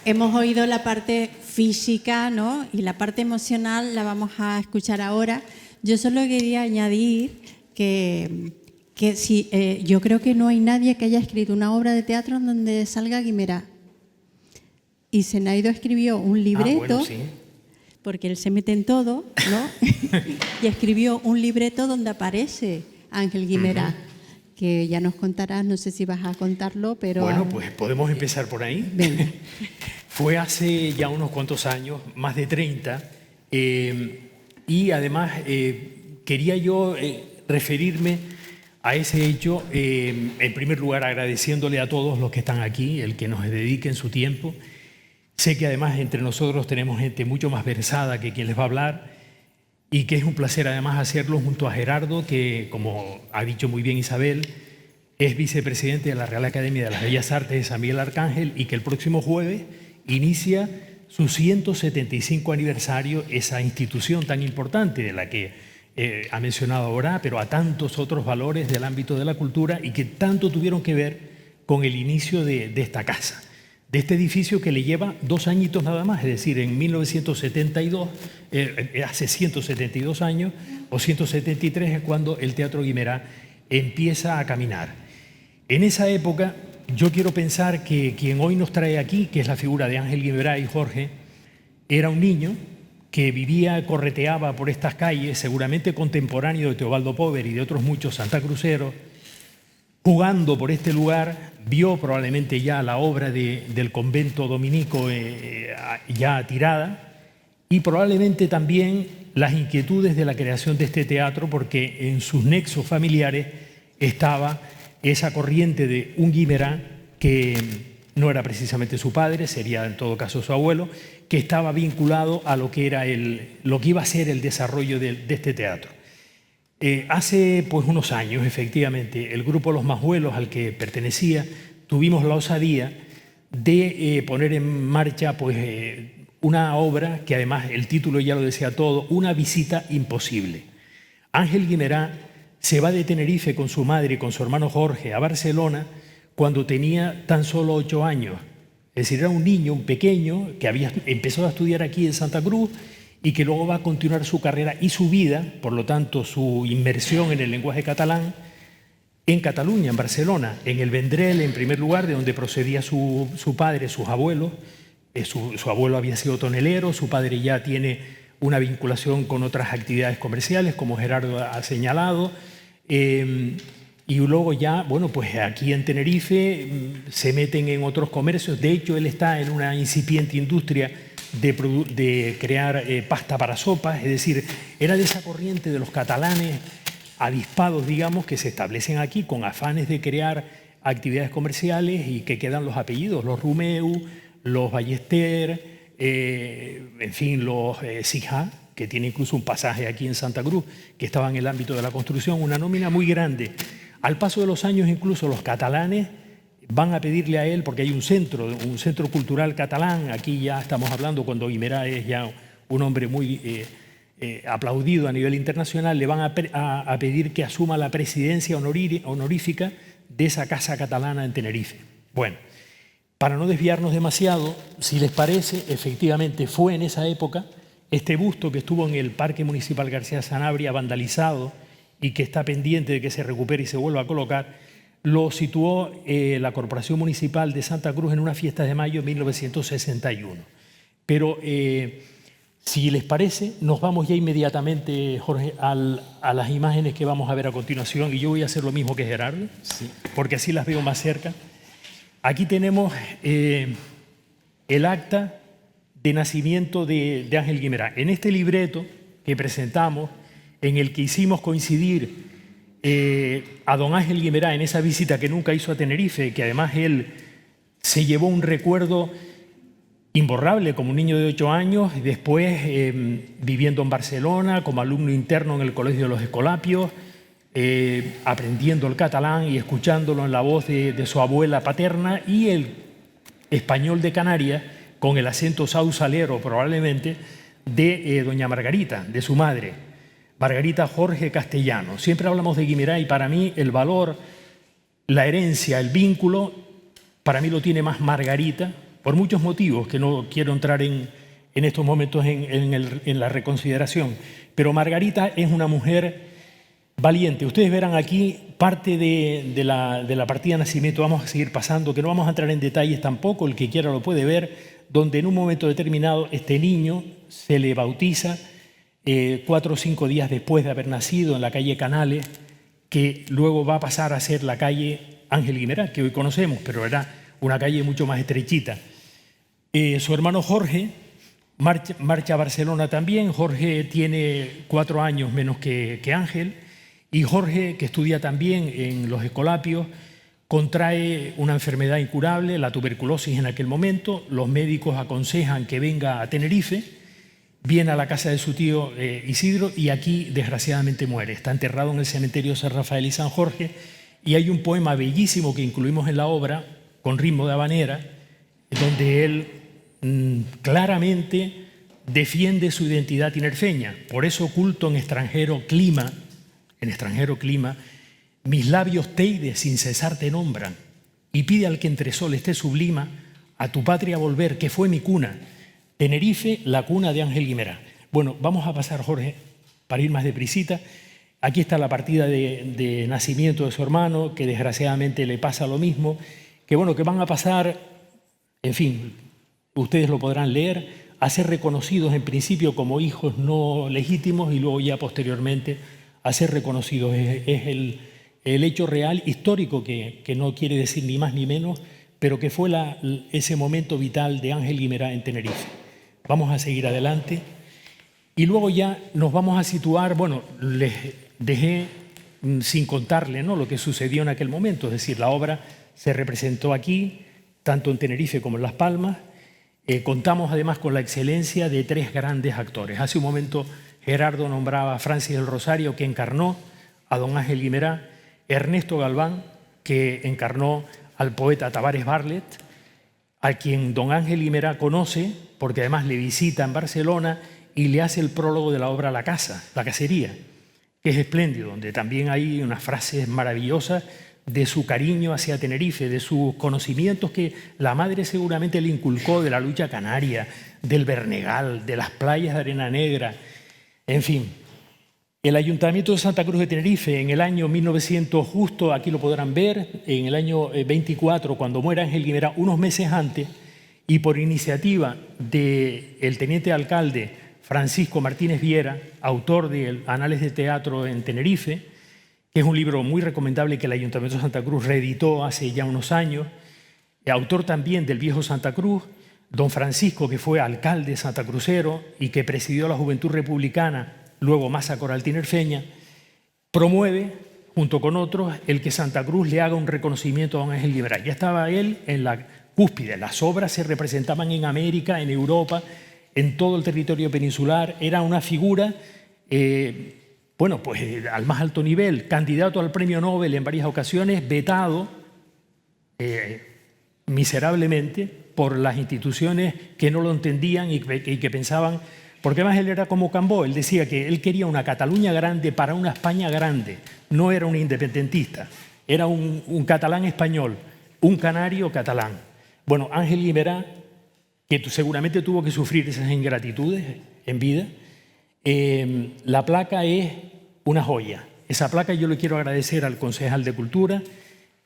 hemos oído la parte física, ¿no? Y la parte emocional la vamos a escuchar ahora. Yo solo quería añadir que yo creo que no hay nadie que haya escrito una obra de teatro en donde salga Guimerá. Y Zenaido escribió un libreto, bueno, sí. porque él se mete en todo, ¿no? Y escribió un libreto donde aparece Ángel Guimerá. Que ya nos contarás, no sé si vas a contarlo, pero... Bueno, pues podemos empezar por ahí. Venga. Fue hace ya unos cuantos años, más de 30, y además quería yo referirme a ese hecho, en primer lugar agradeciéndole a todos los que están aquí, el que nos dediquen su tiempo. Sé que además entre nosotros tenemos gente mucho más versada que quien les va a hablar, y que es un placer además hacerlo junto a Gerardo, que, como ha dicho muy bien Isabel, es vicepresidente de la Real Academia de las Bellas Artes de San Miguel Arcángel y que el próximo jueves inicia su 175 aniversario, esa institución tan importante de la que ha mencionado ahora, pero a tantos otros valores del ámbito de la cultura y que tanto tuvieron que ver con el inicio de esta casa, de este edificio que le lleva 2 añitos nada más, es decir, en 1972, hace 172 años, o 173 es cuando el Teatro Guimerá empieza a caminar. En esa época, yo quiero pensar que quien hoy nos trae aquí, que es la figura de Ángel Guimerá y Jorge, era un niño que vivía, correteaba por estas calles, seguramente contemporáneo de Teobaldo Pover y de otros muchos santacruceros, jugando por este lugar, vio probablemente ya la obra del convento dominico ya tirada y probablemente también las inquietudes de la creación de este teatro, porque en sus nexos familiares estaba esa corriente de un Guimerá que no era precisamente su padre, sería en todo caso su abuelo, que estaba vinculado a lo que era lo que iba a ser el desarrollo de este teatro. Hace pues unos años, efectivamente, el grupo Los Majuelos al que pertenecía, tuvimos la osadía de poner en marcha pues, una obra que además el título ya lo decía todo, Una visita imposible. Ángel Guimerá se va de Tenerife con su madre y con su hermano Jorge a Barcelona cuando tenía tan solo 8 años. Es decir, era un niño, un pequeño, que había empezado a estudiar aquí en Santa Cruz y que luego va a continuar su carrera y su vida, por lo tanto su inmersión en el lenguaje catalán, en Cataluña, en Barcelona, en el Vendrell en primer lugar, de donde procedía su padre, sus abuelos. Su abuelo había sido tonelero, su padre ya tiene una vinculación con otras actividades comerciales, como Gerardo ha señalado, y luego ya, bueno, pues aquí en Tenerife se meten en otros comercios. De hecho, él está en una incipiente industria de crear pasta para sopas, es decir, era de esa corriente de los catalanes avispados, digamos, que se establecen aquí con afanes de crear actividades comerciales y que quedan los apellidos, los Rumeu, los Ballester, en fin, los Sijá, que tiene incluso un pasaje aquí en Santa Cruz, que estaba en el ámbito de la construcción, una nómina muy grande. Al paso de los años, incluso los catalanes van a pedirle a él, porque hay un centro cultural catalán, aquí ya estamos hablando cuando Guimerá es ya un hombre muy aplaudido a nivel internacional, le van a pedir que asuma la presidencia honorífica de esa casa catalana en Tenerife. Bueno, para no desviarnos demasiado, si les parece, efectivamente fue en esa época este busto que estuvo en el Parque Municipal García Sanabria vandalizado y que está pendiente de que se recupere y se vuelva a colocar, lo situó la Corporación Municipal de Santa Cruz en una fiesta de mayo de 1961. Pero si les parece, nos vamos ya inmediatamente, Jorge, a las imágenes que vamos a ver a continuación, y yo voy a hacer lo mismo que Gerardo, sí, porque así las veo más cerca. Aquí tenemos el acta de nacimiento de Ángel Guimerá. En este libreto que presentamos, en el que hicimos coincidir a don Ángel Guimerá en esa visita que nunca hizo a Tenerife, que además él se llevó un recuerdo imborrable como un niño de 8 años, y después viviendo en Barcelona como alumno interno en el Colegio de los Escolapios, aprendiendo el catalán y escuchándolo en la voz de su abuela paterna, y el español de Canarias con el acento sausalero probablemente de doña Margarita, de su madre, Margarita Jorge Castellano. Siempre hablamos de Guimerá y para mí el valor, la herencia, el vínculo, para mí lo tiene más Margarita, por muchos motivos que no quiero entrar en estos momentos en la reconsideración. Pero Margarita es una mujer valiente. Ustedes verán aquí parte de la partida de nacimiento, vamos a seguir pasando, que no vamos a entrar en detalles tampoco, el que quiera lo puede ver, donde en un momento determinado este niño se le bautiza 4 o 5 días después de haber nacido en la calle Canales, que luego va a pasar a ser la calle Ángel Guimerá, que hoy conocemos, pero era una calle mucho más estrechita. Su hermano Jorge marcha a Barcelona también. Jorge tiene 4 años menos que Ángel, y Jorge, que estudia también en los Escolapios, contrae una enfermedad incurable, la tuberculosis en aquel momento. Los médicos aconsejan que venga a Tenerife, viene a la casa de su tío Isidro y aquí desgraciadamente muere. Está enterrado en el cementerio San Rafael y San Jorge, y hay un poema bellísimo que incluimos en la obra con ritmo de habanera, donde él claramente defiende su identidad tinerfeña. Por eso oculto en extranjero clima, mis labios teides sin cesar te nombran, y pide al que entre sol esté sublima, a tu patria volver, que fue mi cuna, Tenerife, la cuna de Ángel Guimerá. Bueno, vamos a pasar, Jorge, para ir más deprisita. Aquí está la partida de nacimiento de su hermano, que desgraciadamente le pasa lo mismo, que bueno, que van a pasar, en fin, ustedes lo podrán leer, a ser reconocidos en principio como hijos no legítimos y luego ya posteriormente a ser reconocidos. Es el hecho real, histórico, que no quiere decir ni más ni menos, pero que fue ese momento vital de Ángel Guimerá en Tenerife. Vamos a seguir adelante y luego ya nos vamos a situar, bueno, les dejé sin contarle, ¿no?, lo que sucedió en aquel momento, es decir, la obra se representó aquí, tanto en Tenerife como en Las Palmas. Contamos además con la excelencia de 3 grandes actores. Hace un momento Gerardo nombraba a Francis del Rosario, que encarnó a don Ángel Guimerá, Ernesto Galván, que encarnó al poeta Tavares Barlet, a quien don Ángel Guimerá conoce, porque además le visita en Barcelona y le hace el prólogo de la obra La Casa, La Cacería, que es espléndido, donde también hay unas frases maravillosas de su cariño hacia Tenerife, de sus conocimientos que la madre seguramente le inculcó de la lucha canaria, del Bernegal, de las playas de arena negra, en fin. El Ayuntamiento de Santa Cruz de Tenerife en el año 1900, justo aquí lo podrán ver, en el año 24, cuando muere Ángel Guimerá, unos meses antes, y por iniciativa del teniente alcalde Francisco Martínez Viera, autor de Anales de Teatro en Tenerife, que es un libro muy recomendable que el Ayuntamiento de Santa Cruz reeditó hace ya unos años, autor también del Viejo Santa Cruz, don Francisco, que fue alcalde santacrucero y que presidió la Juventud Republicana, luego Masa Coral Tinerfeña, promueve, junto con otros, el que Santa Cruz le haga un reconocimiento a don Ángel Guimerá. Ya estaba él en la cúspide, las obras se representaban en América, en Europa, en todo el territorio peninsular, era una figura, bueno, pues al más alto nivel, candidato al premio Nobel en varias ocasiones, vetado miserablemente por las instituciones que no lo entendían y que pensaban, porque además él era como Cambó, él decía que él quería una Cataluña grande para una España grande, no era un independentista, Era un catalán español, un canario catalán. Bueno, Ángel Guimerá, que seguramente tuvo que sufrir esas ingratitudes en vida, la placa es una joya. Esa placa yo le quiero agradecer al concejal de Cultura,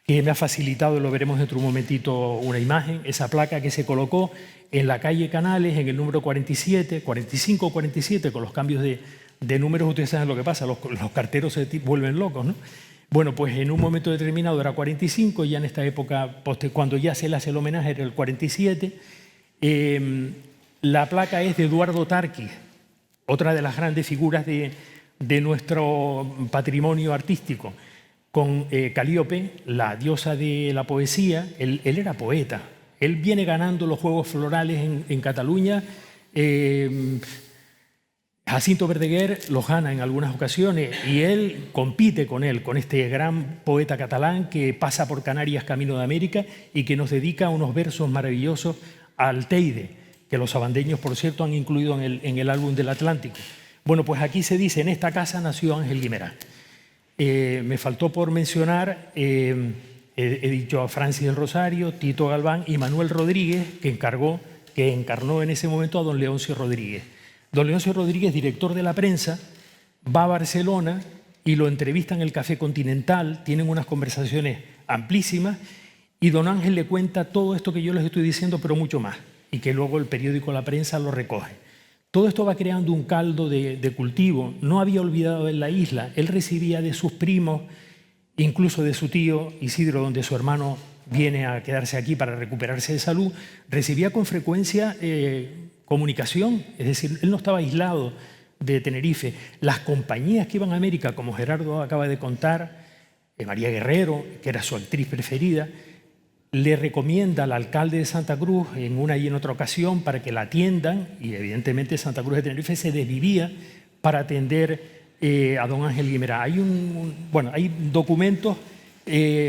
que me ha facilitado, lo veremos dentro de un momentito, una imagen, esa placa que se colocó en la calle Canales, en el número 47, 45 o 47, con los cambios de números. Ustedes saben lo que pasa, los carteros se vuelven locos, ¿no? Bueno, pues en un momento determinado era 45, ya en esta época, cuando ya se le hace el homenaje, era el 47. La placa es de Eduardo Tarqui, otra de las grandes figuras de nuestro patrimonio artístico, con Calíope, la diosa de la poesía. Él era poeta. Él viene ganando los Juegos Florales en Cataluña. Jacinto Verdaguer los gana en algunas ocasiones y él compite con él, con este gran poeta catalán que pasa por Canarias camino de América y que nos dedica unos versos maravillosos al Teide, que los sabandeños, por cierto, han incluido en el álbum del Atlántico. Bueno, pues aquí se dice, en esta casa nació Ángel Guimerá. Me faltó por mencionar, he dicho a Francis del Rosario, Tito Galván y Manuel Rodríguez, que encarnó en ese momento a don Leoncio Rodríguez. Don Leoncio Rodríguez, director de la prensa, va a Barcelona y lo entrevista en el Café Continental, tienen unas conversaciones amplísimas y don Ángel le cuenta todo esto que yo les estoy diciendo, pero mucho más, y que luego el periódico La Prensa lo recoge. Todo esto va creando un caldo de cultivo. No había olvidado en la isla. Él recibía de sus primos, incluso de su tío Isidro, donde su hermano viene a quedarse aquí para recuperarse de salud, recibía con frecuencia comunicación, es decir, él no estaba aislado de Tenerife. Las compañías que iban a América, como Gerardo acaba de contar, María Guerrero, que era su actriz preferida, le recomienda al alcalde de Santa Cruz en una y en otra ocasión para que la atiendan, y evidentemente Santa Cruz de Tenerife se desvivía para atender a don Ángel Guimerá. Hay documentos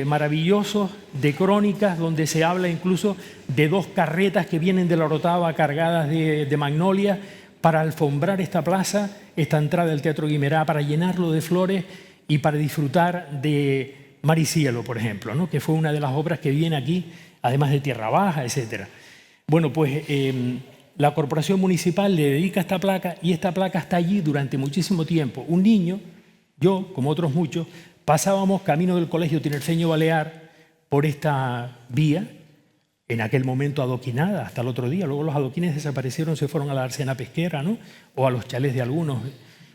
maravillosos de crónicas donde se habla incluso de 2 carretas que vienen de la Orotava cargadas de magnolias para alfombrar esta plaza, esta entrada del Teatro Guimerá, para llenarlo de flores y para disfrutar de Mar y Cielo, por ejemplo, ¿no? Que fue una de las obras que viene aquí, además de Tierra Baja, etc. Bueno, pues la Corporación Municipal le dedica esta placa y esta placa está allí durante muchísimo tiempo. Un niño, yo, como otros muchos, pasábamos camino del Colegio Tinerfeño Balear por esta vía, en aquel momento adoquinada, hasta el otro día. Luego los adoquines desaparecieron, se fueron a la Arsena Pesquera, ¿no? O a los chalés de algunos.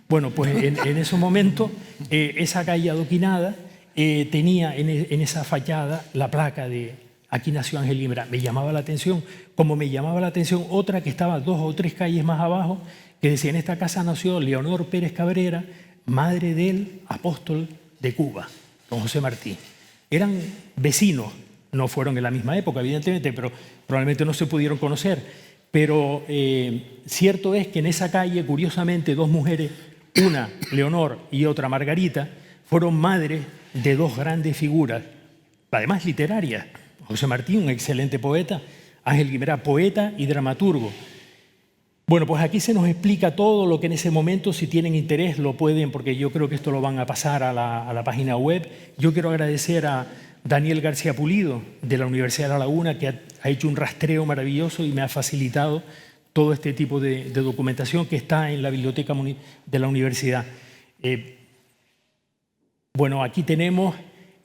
Bueno, pues en ese momento, esa calle adoquinada tenía en esa fachada la placa de aquí nació Ángel Guimerá. Me llamaba la atención, como me llamaba la atención otra que estaba 2 o 3 calles más abajo, que decía, en esta casa nació Leonor Pérez Cabrera, madre del apóstol de Cuba, don José Martí. Eran vecinos, no fueron en la misma época, evidentemente, pero probablemente no se pudieron conocer. Pero cierto es que en esa calle, curiosamente, 2 mujeres, una Leonor y otra Margarita, fueron madres de 2 grandes figuras, además literarias. José Martí, un excelente poeta, Ángel Guimerá, poeta y dramaturgo. Bueno, pues aquí se nos explica todo lo que en ese momento, si tienen interés, lo pueden, porque yo creo que esto lo van a pasar a la página web. Yo quiero agradecer a Daniel García Pulido, de la Universidad de La Laguna, que ha hecho un rastreo maravilloso y me ha facilitado todo este tipo de documentación que está en la biblioteca de la universidad. Bueno, aquí tenemos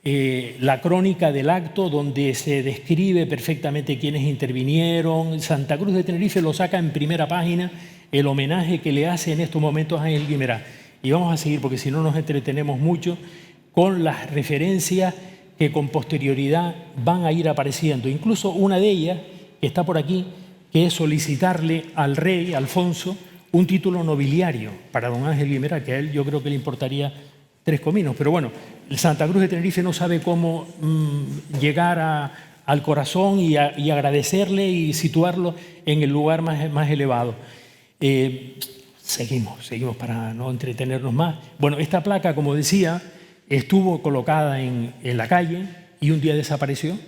la crónica del acto donde se describe perfectamente quiénes intervinieron. Santa Cruz de Tenerife lo saca en primera página, el homenaje que le hace en estos momentos a Ángel Guimerá. Y vamos a seguir, porque si no nos entretenemos mucho, con las referencias que con posterioridad van a ir apareciendo. Incluso una de ellas, que está por aquí, que es solicitarle al rey Alfonso un título nobiliario para don Ángel Guimerá, que a él yo creo que le importaría 3 cominos. Pero bueno, Santa Cruz de Tenerife no sabe cómo llegar al corazón y agradecerle y situarlo en el lugar más elevado. Seguimos para no entretenernos más. Bueno, esta placa, como decía, estuvo colocada en la calle y un día desapareció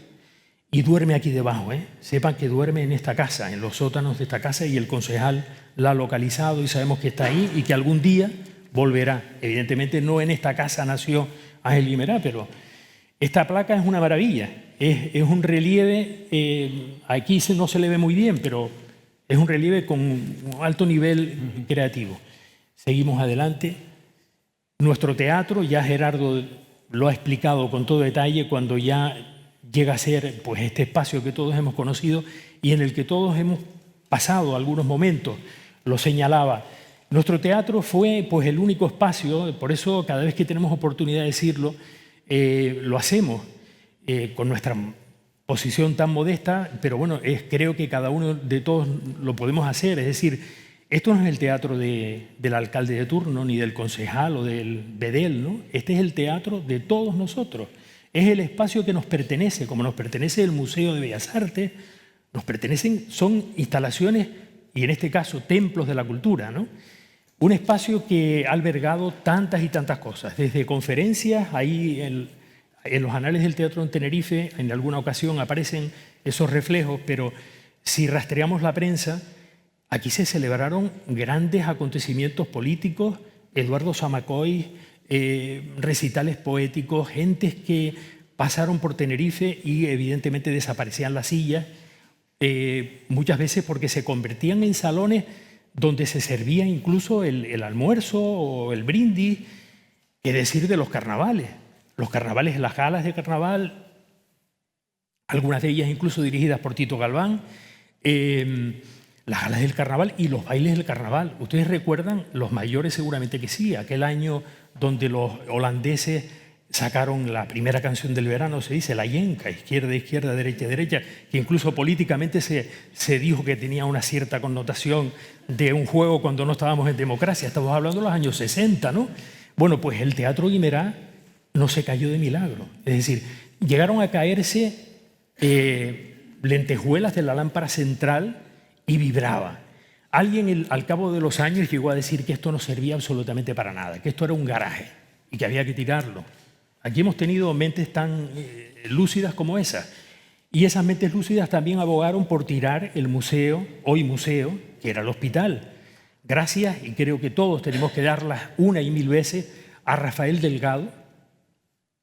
y duerme aquí debajo. Sepan que duerme en esta casa, en los sótanos de esta casa, y el concejal la ha localizado y sabemos que está ahí y que algún día volverá. Evidentemente no en esta casa nació Ángel Guimerá, pero Esta placa es una maravilla, es un relieve, aquí no se le ve muy bien, pero es un relieve con un alto nivel creativo. Seguimos adelante. Nuestro teatro, ya Gerardo lo ha explicado con todo detalle, cuando ya llega a ser pues, este espacio que todos hemos conocido y en el que todos hemos pasado algunos momentos, lo señalaba. Nuestro teatro fue pues, el único espacio, por eso cada vez que tenemos oportunidad de decirlo, lo hacemos con nuestra posición tan modesta, pero bueno, creo que cada uno de todos lo podemos hacer. Es decir, esto no es el teatro del alcalde de turno, ni del concejal o del bedel, ¿no? Este es el teatro de todos nosotros. Es el espacio que nos pertenece, como nos pertenece el Museo de Bellas Artes, nos pertenecen, son instalaciones, y en este caso templos de la cultura, ¿no? Un espacio que ha albergado tantas y tantas cosas, desde conferencias, ahí en los anales del teatro en Tenerife, en alguna ocasión aparecen esos reflejos, pero si rastreamos la prensa, aquí se celebraron grandes acontecimientos políticos, Eduardo Zamacoy, recitales poéticos, gentes que pasaron por Tenerife y evidentemente desaparecían las sillas, muchas veces porque se convertían en salones donde se servía incluso el almuerzo o el brindis. ¿Qué decir de los carnavales? Los carnavales, las galas de carnaval, algunas de ellas incluso dirigidas por Tito Galván, las galas del carnaval y los bailes del carnaval. ¿Ustedes recuerdan? Los mayores seguramente que sí, aquel año donde los holandeses sacaron la primera canción del verano, se dice, la yenca, izquierda, izquierda, derecha, derecha, que incluso políticamente se dijo que tenía una cierta connotación de un juego cuando no estábamos en democracia. Estamos hablando de los años 60, ¿no? Bueno, pues el Teatro Guimerá no se cayó de milagro. Es decir, llegaron a caerse lentejuelas de la lámpara central y vibraba. Alguien al cabo de los años llegó a decir que esto no servía absolutamente para nada, que esto era un garaje y que había que tirarlo. Aquí hemos tenido mentes tan lúcidas como esas. Y esas mentes lúcidas también abogaron por tirar el museo, hoy museo, que era el hospital. Gracias, y creo que todos tenemos que darlas una y mil veces, a Rafael Delgado,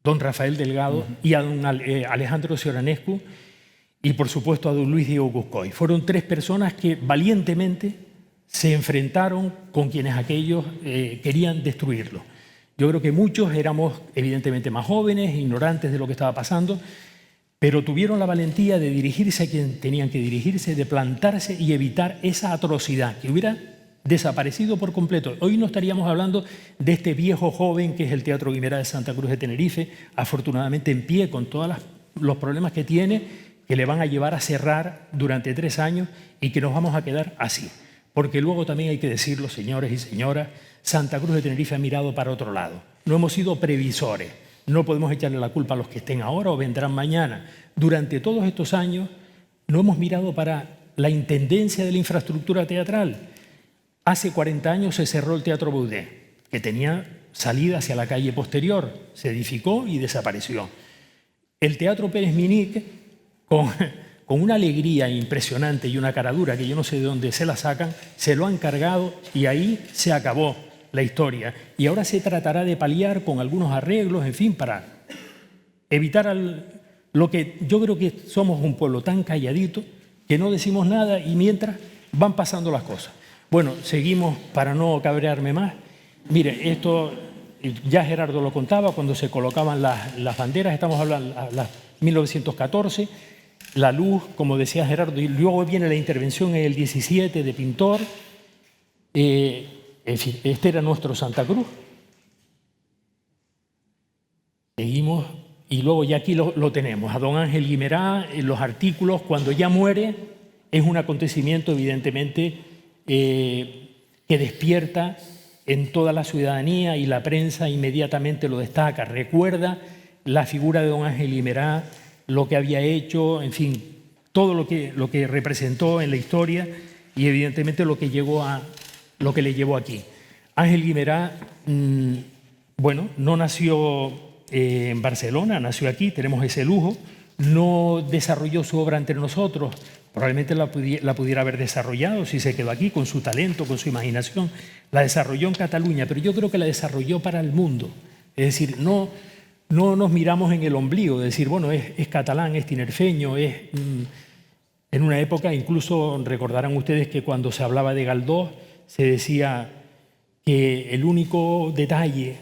don Rafael Delgado, y a don Alejandro Cioranescu, y por supuesto a don Luis Diego Cuscoy. Fueron tres personas que valientemente se enfrentaron con quienes aquellos querían destruirlo. Yo creo que muchos éramos evidentemente más jóvenes, ignorantes de lo que estaba pasando, pero tuvieron la valentía de dirigirse a quien tenían que dirigirse, de plantarse y evitar esa atrocidad que hubiera desaparecido por completo. Hoy no estaríamos hablando de este viejo joven que es el Teatro Guimerá de Santa Cruz de Tenerife, afortunadamente en pie con todos los problemas que tiene, que le van a llevar a cerrar durante 3 años y que nos vamos a quedar así. Porque luego también hay que decirlo, señores y señoras, Santa Cruz de Tenerife ha mirado para otro lado. No hemos sido previsores. No podemos echarle la culpa a los que estén ahora o vendrán mañana. Durante todos estos años no hemos mirado para la intendencia de la infraestructura teatral. Hace 40 años se cerró el Teatro Baudet, que tenía salida hacia la calle posterior. Se edificó y desapareció. El Teatro Pérez Minic, con una alegría impresionante y una caradura que yo no sé de dónde se la sacan, se lo han cargado y ahí se acabó la historia. Y ahora se tratará de paliar con algunos arreglos, en fin, para evitar lo que yo creo que somos un pueblo tan calladito que no decimos nada y mientras van pasando las cosas. Bueno, seguimos para no cabrearme más. Mire, esto ya Gerardo lo contaba, cuando se colocaban las banderas, estamos hablando de 1914, la luz, como decía Gerardo, y luego viene la intervención en el 17 de Pintor. En fin, este era nuestro Santa Cruz. Seguimos, y luego ya aquí lo tenemos, a don Ángel Guimerá, en los artículos, cuando ya muere, es un acontecimiento evidentemente que despierta en toda la ciudadanía y la prensa inmediatamente lo destaca. Recuerda la figura de don Ángel Guimerá, lo que había hecho, en fin, todo lo que representó en la historia y evidentemente lo que le llevó aquí. Ángel Guimerá, bueno, no nació en Barcelona, nació aquí, tenemos ese lujo, no desarrolló su obra entre nosotros, probablemente la pudiera haber desarrollado si se quedó aquí con su talento, con su imaginación, la desarrolló en Cataluña, pero yo creo que la desarrolló para el mundo, es decir, no no nos miramos en el ombligo, de decir, bueno, es catalán, es tinerfeño, en una época, incluso recordarán ustedes que cuando se hablaba de Galdós, se decía que el único detalle,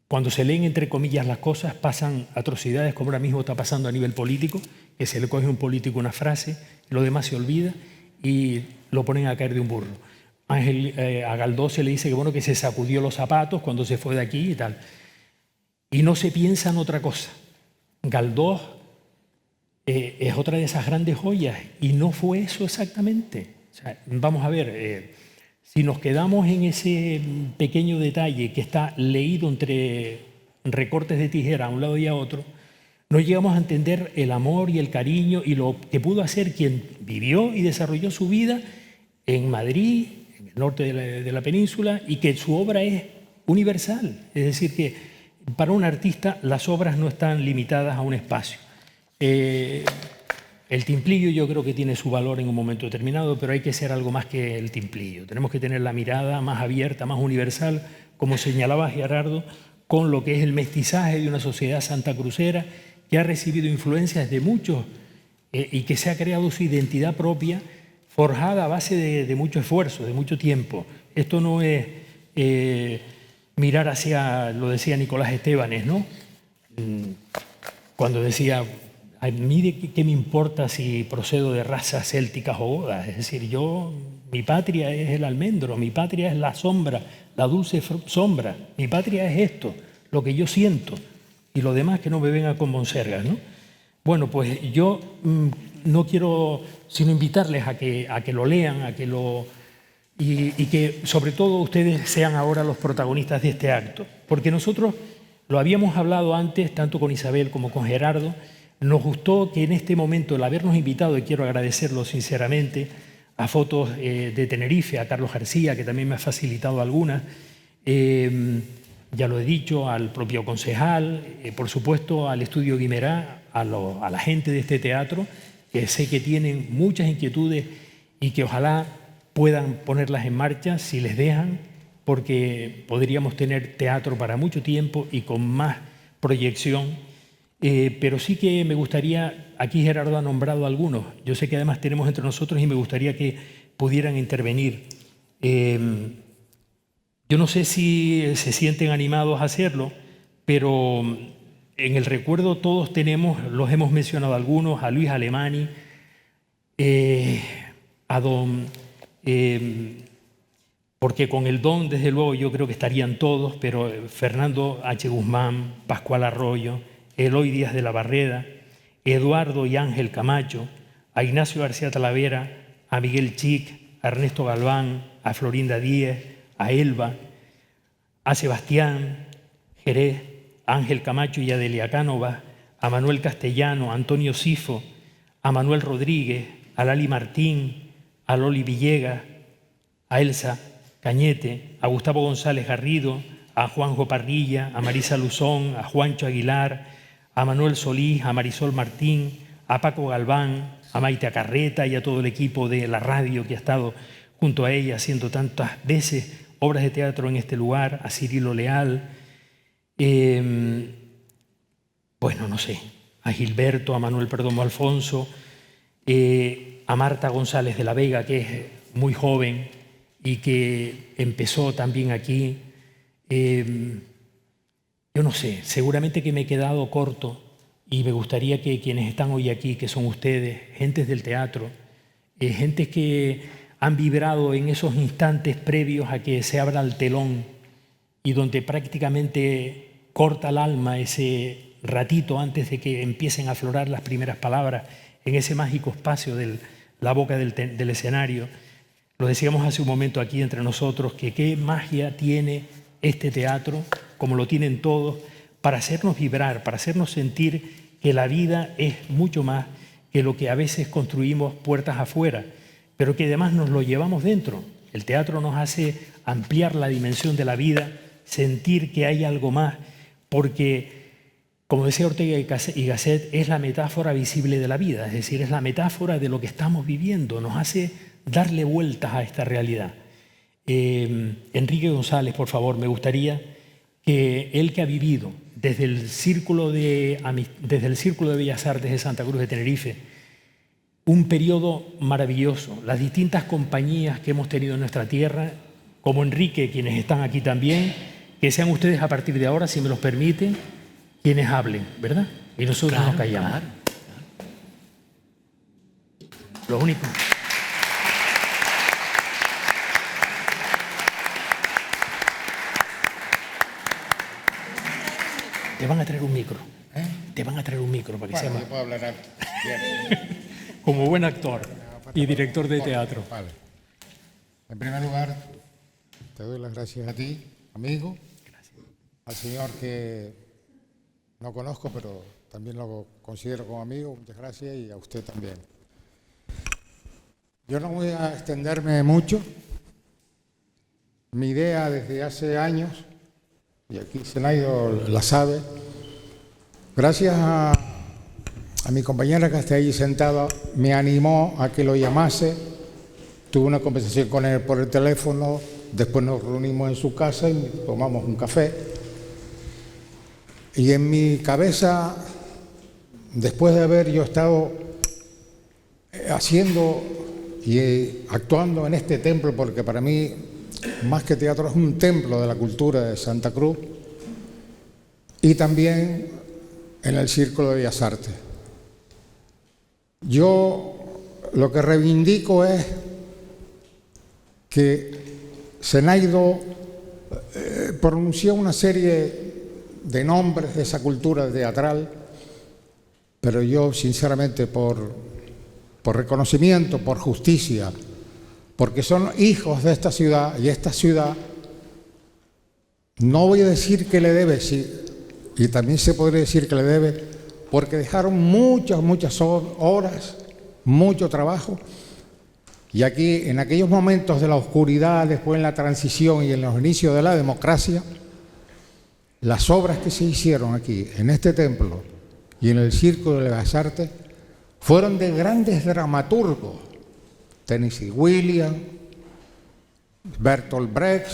cuando se leen entre comillas las cosas, pasan atrocidades, como ahora mismo está pasando a nivel político, que se le coge a un político una frase, lo demás se olvida y lo ponen a caer de un burro. A Galdós se le dice que, bueno, que se sacudió los zapatos cuando se fue de aquí y tal. Y no se piensa en otra cosa. Galdós es otra de esas grandes joyas y no fue eso exactamente. O sea, vamos a ver, si nos quedamos en ese pequeño detalle que está leído entre recortes de tijera a un lado y a otro, no llegamos a entender el amor y el cariño y lo que pudo hacer quien vivió y desarrolló su vida en Madrid, en el norte de la península, y que su obra es universal. Es decir, que para un artista las obras no están limitadas a un espacio. El timplillo yo creo que tiene su valor en un momento determinado, pero hay que ser algo más que el timplillo. Tenemos que tener la mirada más abierta, más universal, como señalaba Gerardo, con lo que es el mestizaje de una sociedad santacrucera que ha recibido influencias de muchos y que se ha creado su identidad propia, forjada a base de mucho esfuerzo, de mucho tiempo. Esto no es mirar hacia, lo decía Nicolás Estebanes, ¿no? Cuando decía, a mí qué me importa si procedo de razas célticas o godas. Es decir, mi patria es el almendro, mi patria es la sombra, la dulce sombra, mi patria es esto, lo que yo siento, y lo demás que no me venga con monsergas, ¿no? Bueno, pues yo no quiero sino invitarles a que lo lean, y que sobre todo ustedes sean ahora los protagonistas de este acto, porque nosotros lo habíamos hablado antes, tanto con Isabel como con Gerardo. Nos gustó que en este momento el habernos invitado, y quiero agradecerlo sinceramente, a Fotos de Tenerife, a Carlos García, que también me ha facilitado algunas, ya lo he dicho, al propio concejal, por supuesto al Estudio Guimerá, a la gente de este teatro, que sé que tienen muchas inquietudes y que ojalá puedan ponerlas en marcha si les dejan, porque podríamos tener teatro para mucho tiempo y con más proyección. Pero sí que me gustaría, aquí Gerardo ha nombrado algunos, yo sé que además tenemos entre nosotros y me gustaría que pudieran intervenir. Yo no sé si se sienten animados a hacerlo, pero en el recuerdo todos tenemos, los hemos mencionado algunos, a Luis Alemany, a don, porque con el don desde luego yo creo que estarían todos, pero Fernando H. Guzmán, Pascual Arroyo, Eloy Díaz de la Barreda, Eduardo y Ángel Camacho, a Ignacio García Talavera, a Miguel Chic, a Ernesto Galván, a Florinda Díez, a Elba, a Sebastián Jerez, a Ángel Camacho y a Delia Cánova, a Manuel Castellano, a Antonio Sifo, a Manuel Rodríguez, a Lali Martín, a Loli Villegas, a Elsa Cañete, a Gustavo González Garrido, a Juanjo Parrilla, a Marisa Luzón, a Juancho Aguilar, a Manuel Solís, a Marisol Martín, a Paco Galván, a Maite Acarreta y a todo el equipo de la radio que ha estado junto a ella haciendo tantas veces obras de teatro en este lugar, a Cirilo Leal, bueno, no sé, a Gilberto, a Manuel Perdomo Alfonso, a Marta González de la Vega, que es muy joven y que empezó también aquí. Yo no sé, seguramente que me he quedado corto y me gustaría que quienes están hoy aquí, que son ustedes, gentes del teatro, gentes que han vibrado en esos instantes previos a que se abra el telón y donde prácticamente corta el alma ese ratito antes de que empiecen a aflorar las primeras palabras en ese mágico espacio de la boca del escenario. Lo decíamos hace un momento aquí entre nosotros, que qué magia tiene este teatro, como lo tienen todos, para hacernos vibrar, para hacernos sentir que la vida es mucho más que lo que a veces construimos puertas afuera, pero que además nos lo llevamos dentro. El teatro nos hace ampliar la dimensión de la vida, sentir que hay algo más, porque, como decía Ortega y Gasset, es la metáfora visible de la vida, es decir, es la metáfora de lo que estamos viviendo, nos hace darle vueltas a esta realidad. Enrique González, por favor, me gustaría que él, que ha vivido desde el Círculo de Bellas Artes de Santa Cruz de Tenerife, un periodo maravilloso. Las distintas compañías que hemos tenido en nuestra tierra, como Enrique, quienes están aquí también, que sean ustedes a partir de ahora, si me los permiten, quienes hablen, ¿verdad? Y nosotros nos callamos. Claro. Lo único. Te van a traer un micro. Te van a traer un micro para que sea más. Yo puedo hablar alto. Bien. Como buen actor y director de teatro. Vale. En primer lugar, te doy las gracias a ti, amigo. Gracias. Al señor que no conozco, pero también lo considero como amigo. Muchas gracias, y a usted también. Yo no voy a extenderme mucho. Mi idea desde hace años, y aquí Zenaido la sabe, gracias a mi compañera que está ahí sentada, me animó a que lo llamase. Tuve una conversación con él por el teléfono, después nos reunimos en su casa y tomamos un café. Y en mi cabeza, después de haber yo estado haciendo y actuando en este templo, porque para mí, más que teatro, es un templo de la cultura de Santa Cruz, y también en el Círculo de Bellas Artes. Yo lo que reivindico es que Zenaido pronunció una serie de nombres de esa cultura teatral, pero yo sinceramente por reconocimiento, por justicia, porque son hijos de esta ciudad, y esta ciudad, no voy a decir que le debe, sí, y también se podría decir que le debe, porque dejaron muchas horas, mucho trabajo, y aquí, en aquellos momentos de la oscuridad, después en la transición y en los inicios de la democracia, las obras que se hicieron aquí, en este templo y en el Círculo de Bellas Artes, fueron de grandes dramaturgos. Tennessee Williams, Bertolt Brecht,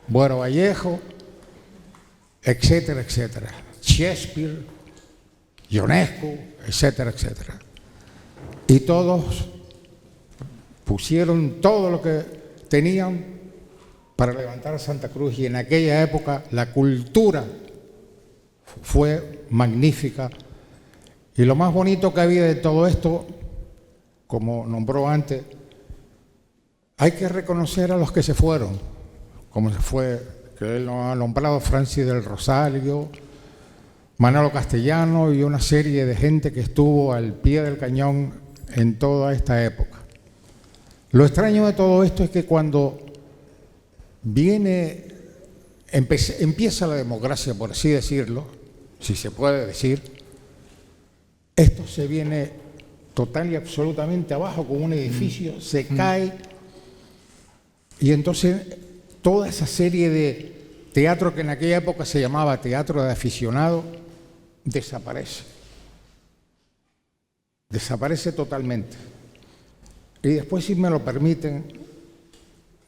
Buero Vallejo, etcétera, etcétera. Shakespeare, Ionesco, etcétera, etcétera. Y todos pusieron todo lo que tenían para levantar a Santa Cruz, y en aquella época la cultura fue magnífica. Y lo más bonito que había de todo esto, como nombró antes, hay que reconocer a los que se fueron, como se fue, que él lo ha nombrado, Francis del Rosario, Manolo Castellano y una serie de gente que estuvo al pie del cañón en toda esta época. Lo extraño de todo esto es que cuando empieza la democracia, por así decirlo, si se puede decir, esto se viene total y absolutamente abajo, con un edificio, se cae, y entonces toda esa serie de teatro que en aquella época se llamaba teatro de aficionado, desaparece. Desaparece totalmente. Y después, si me lo permiten,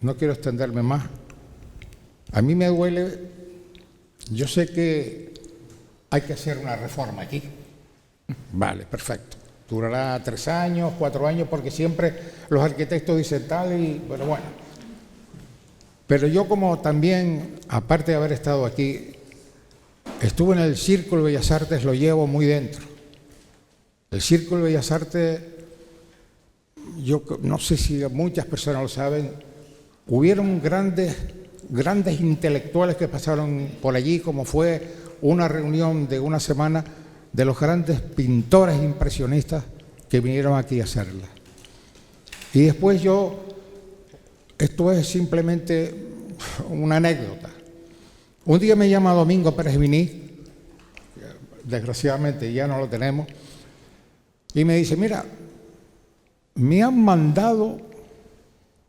no quiero extenderme más, a mí me duele, yo sé que hay que hacer una reforma aquí. Vale, perfecto. Durará 3 años, 4 años, porque siempre los arquitectos dicen tal y bueno. Pero yo, como también, aparte de haber estado aquí, estuve en el Círculo de Bellas Artes, lo llevo muy dentro. El Círculo de Bellas Artes, yo no sé si muchas personas lo saben, hubieron grandes intelectuales que pasaron por allí, como fue una reunión de una semana de los grandes pintores impresionistas que vinieron aquí a hacerla. Y después esto es simplemente una anécdota. Un día me llama Domingo Pérez Viní, desgraciadamente ya no lo tenemos, y me dice: mira, me han mandado,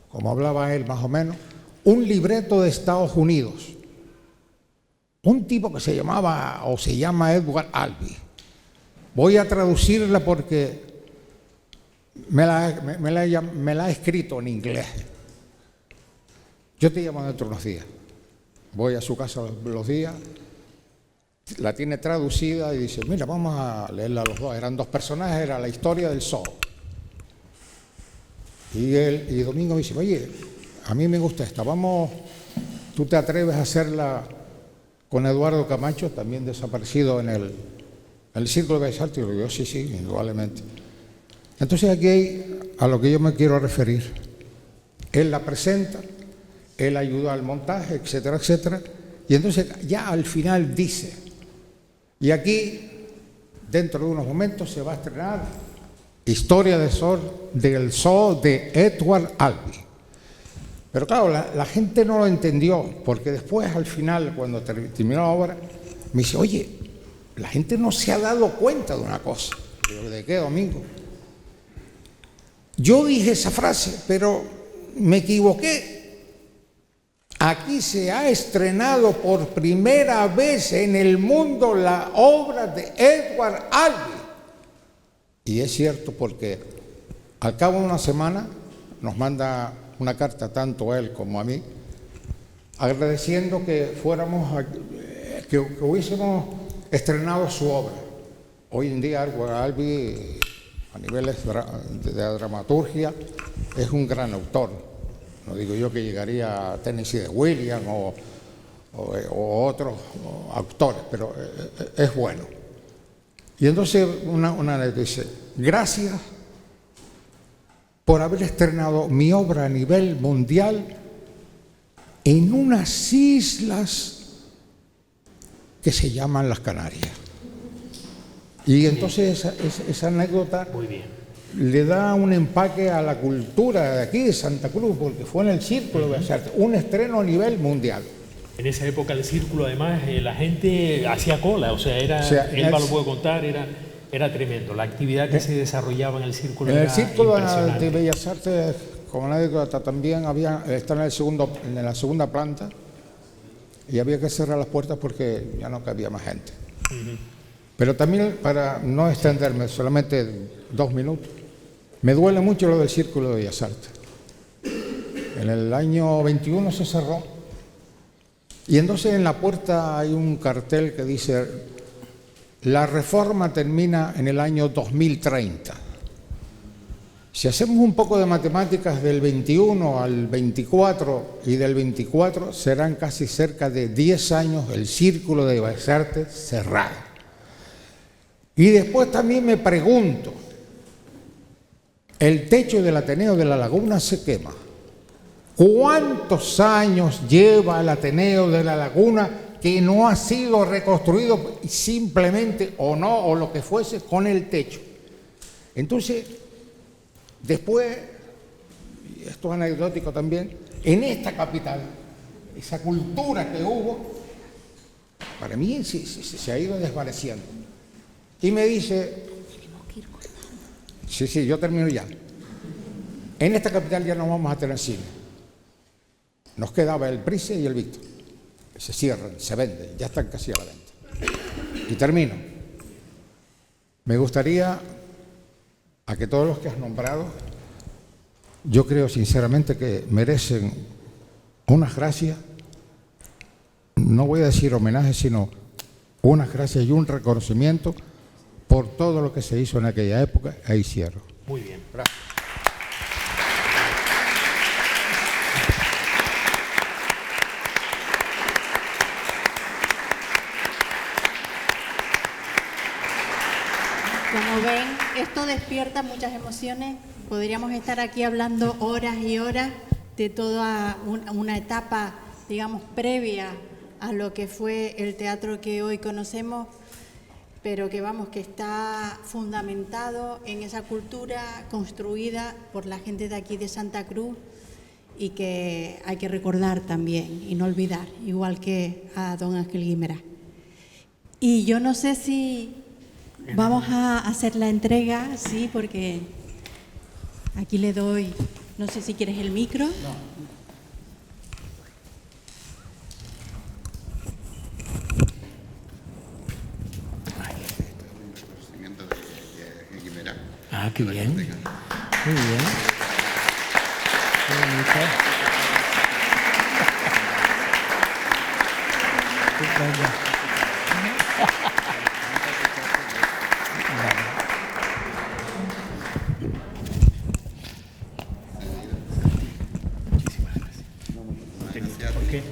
como hablaba él más o menos, un libreto de Estados Unidos. Un tipo que se llamaba o se llama Edward Albee. Voy a traducirla porque me la ha escrito en inglés. Yo te llamo dentro de unos días. Voy a su casa los días la tiene traducida y dice, mira, vamos a leerla a los dos. Eran dos personajes, era la historia del zoo. Y Domingo me dice, oye, a mí me gusta esta, ¿tú te atreves a hacerla con Eduardo Camacho, también desaparecido en el Círculo de Bellas Artes? Y yo digo, sí, indudablemente. Entonces aquí a lo que yo me quiero referir, él la presenta, él ayuda al montaje, etcétera, etcétera, y entonces ya al final dice, y aquí, dentro de unos momentos, se va a estrenar Historia del Zoo de Edward Albee. Pero claro, la gente no lo entendió, porque después, al final, cuando terminó la obra, me dice, oye, la gente no se ha dado cuenta de una cosa. Digo, ¿de qué, Domingo? Yo dije esa frase, pero me equivoqué. Aquí se ha estrenado por primera vez en el mundo la obra de Edward Albee. Y es cierto, porque al cabo de una semana nos manda una carta tanto a él como a mí, agradeciendo que que hubiésemos estrenado su obra. Hoy en día Edward Albee, a niveles de dramaturgia, es un gran autor. No digo yo que llegaría a Tennessee de Williams o otros autores, pero es bueno. Y entonces una le dice, gracias por haber estrenado mi obra a nivel mundial en unas islas que se llaman las Canarias. Y entonces esa anécdota le da un empaque a la cultura de aquí, de Santa Cruz, porque fue en el Círculo de Bellas Artes, un estreno a nivel mundial. En esa época el Círculo, además, la gente hacía cola, o sea, Elba lo puede contar, era tremendo. La actividad que se desarrollaba en el Círculo era impresionante. En el Círculo de Bellas Artes, como anécdota, también está en la segunda planta, y había que cerrar las puertas porque ya no cabía más gente. Pero también, para no extenderme, solamente 2 minutos, me duele mucho lo del Círculo de Bellas Artes. En el año 21 se cerró. Y entonces en la puerta hay un cartel que dice, la reforma termina en el año 2030. Si hacemos un poco de matemáticas del 21 al 24 y del 24, serán casi cerca de 10 años el Círculo de Bellas Artes cerrado. Y después también me pregunto, el techo del Ateneo de la Laguna se quema. ¿Cuántos años lleva el Ateneo de la Laguna que no ha sido reconstruido simplemente o no, o lo que fuese, con el techo? Entonces, después, y esto es anecdótico también, en esta capital, esa cultura que hubo, para mí se ha ido desvaneciendo. Y me dice, sí, yo termino ya. En esta capital ya no vamos a tener cine. Nos quedaba el Price y el Víctor. Se cierran, se venden, ya están casi a la venta. Y termino. Me gustaría a que todos los que has nombrado, yo creo sinceramente que merecen unas gracias, no voy a decir homenaje, sino unas gracias y un reconocimiento por todo lo que se hizo en aquella época. Ahí cierro. Muy bien. Gracias. Como ven, esto despierta muchas emociones. Podríamos estar aquí hablando horas y horas de toda una etapa, digamos, previa a lo que fue el teatro que hoy conocemos, pero que está fundamentado en esa cultura construida por la gente de aquí de Santa Cruz y que hay que recordar también y no olvidar, igual que a don Ángel Guimerá. Y yo no sé si vamos a hacer la entrega, sí, porque aquí le doy, no sé si quieres el micro. No. Ah, qué bien. Muy bien. Qué bonito. ¿Por qué?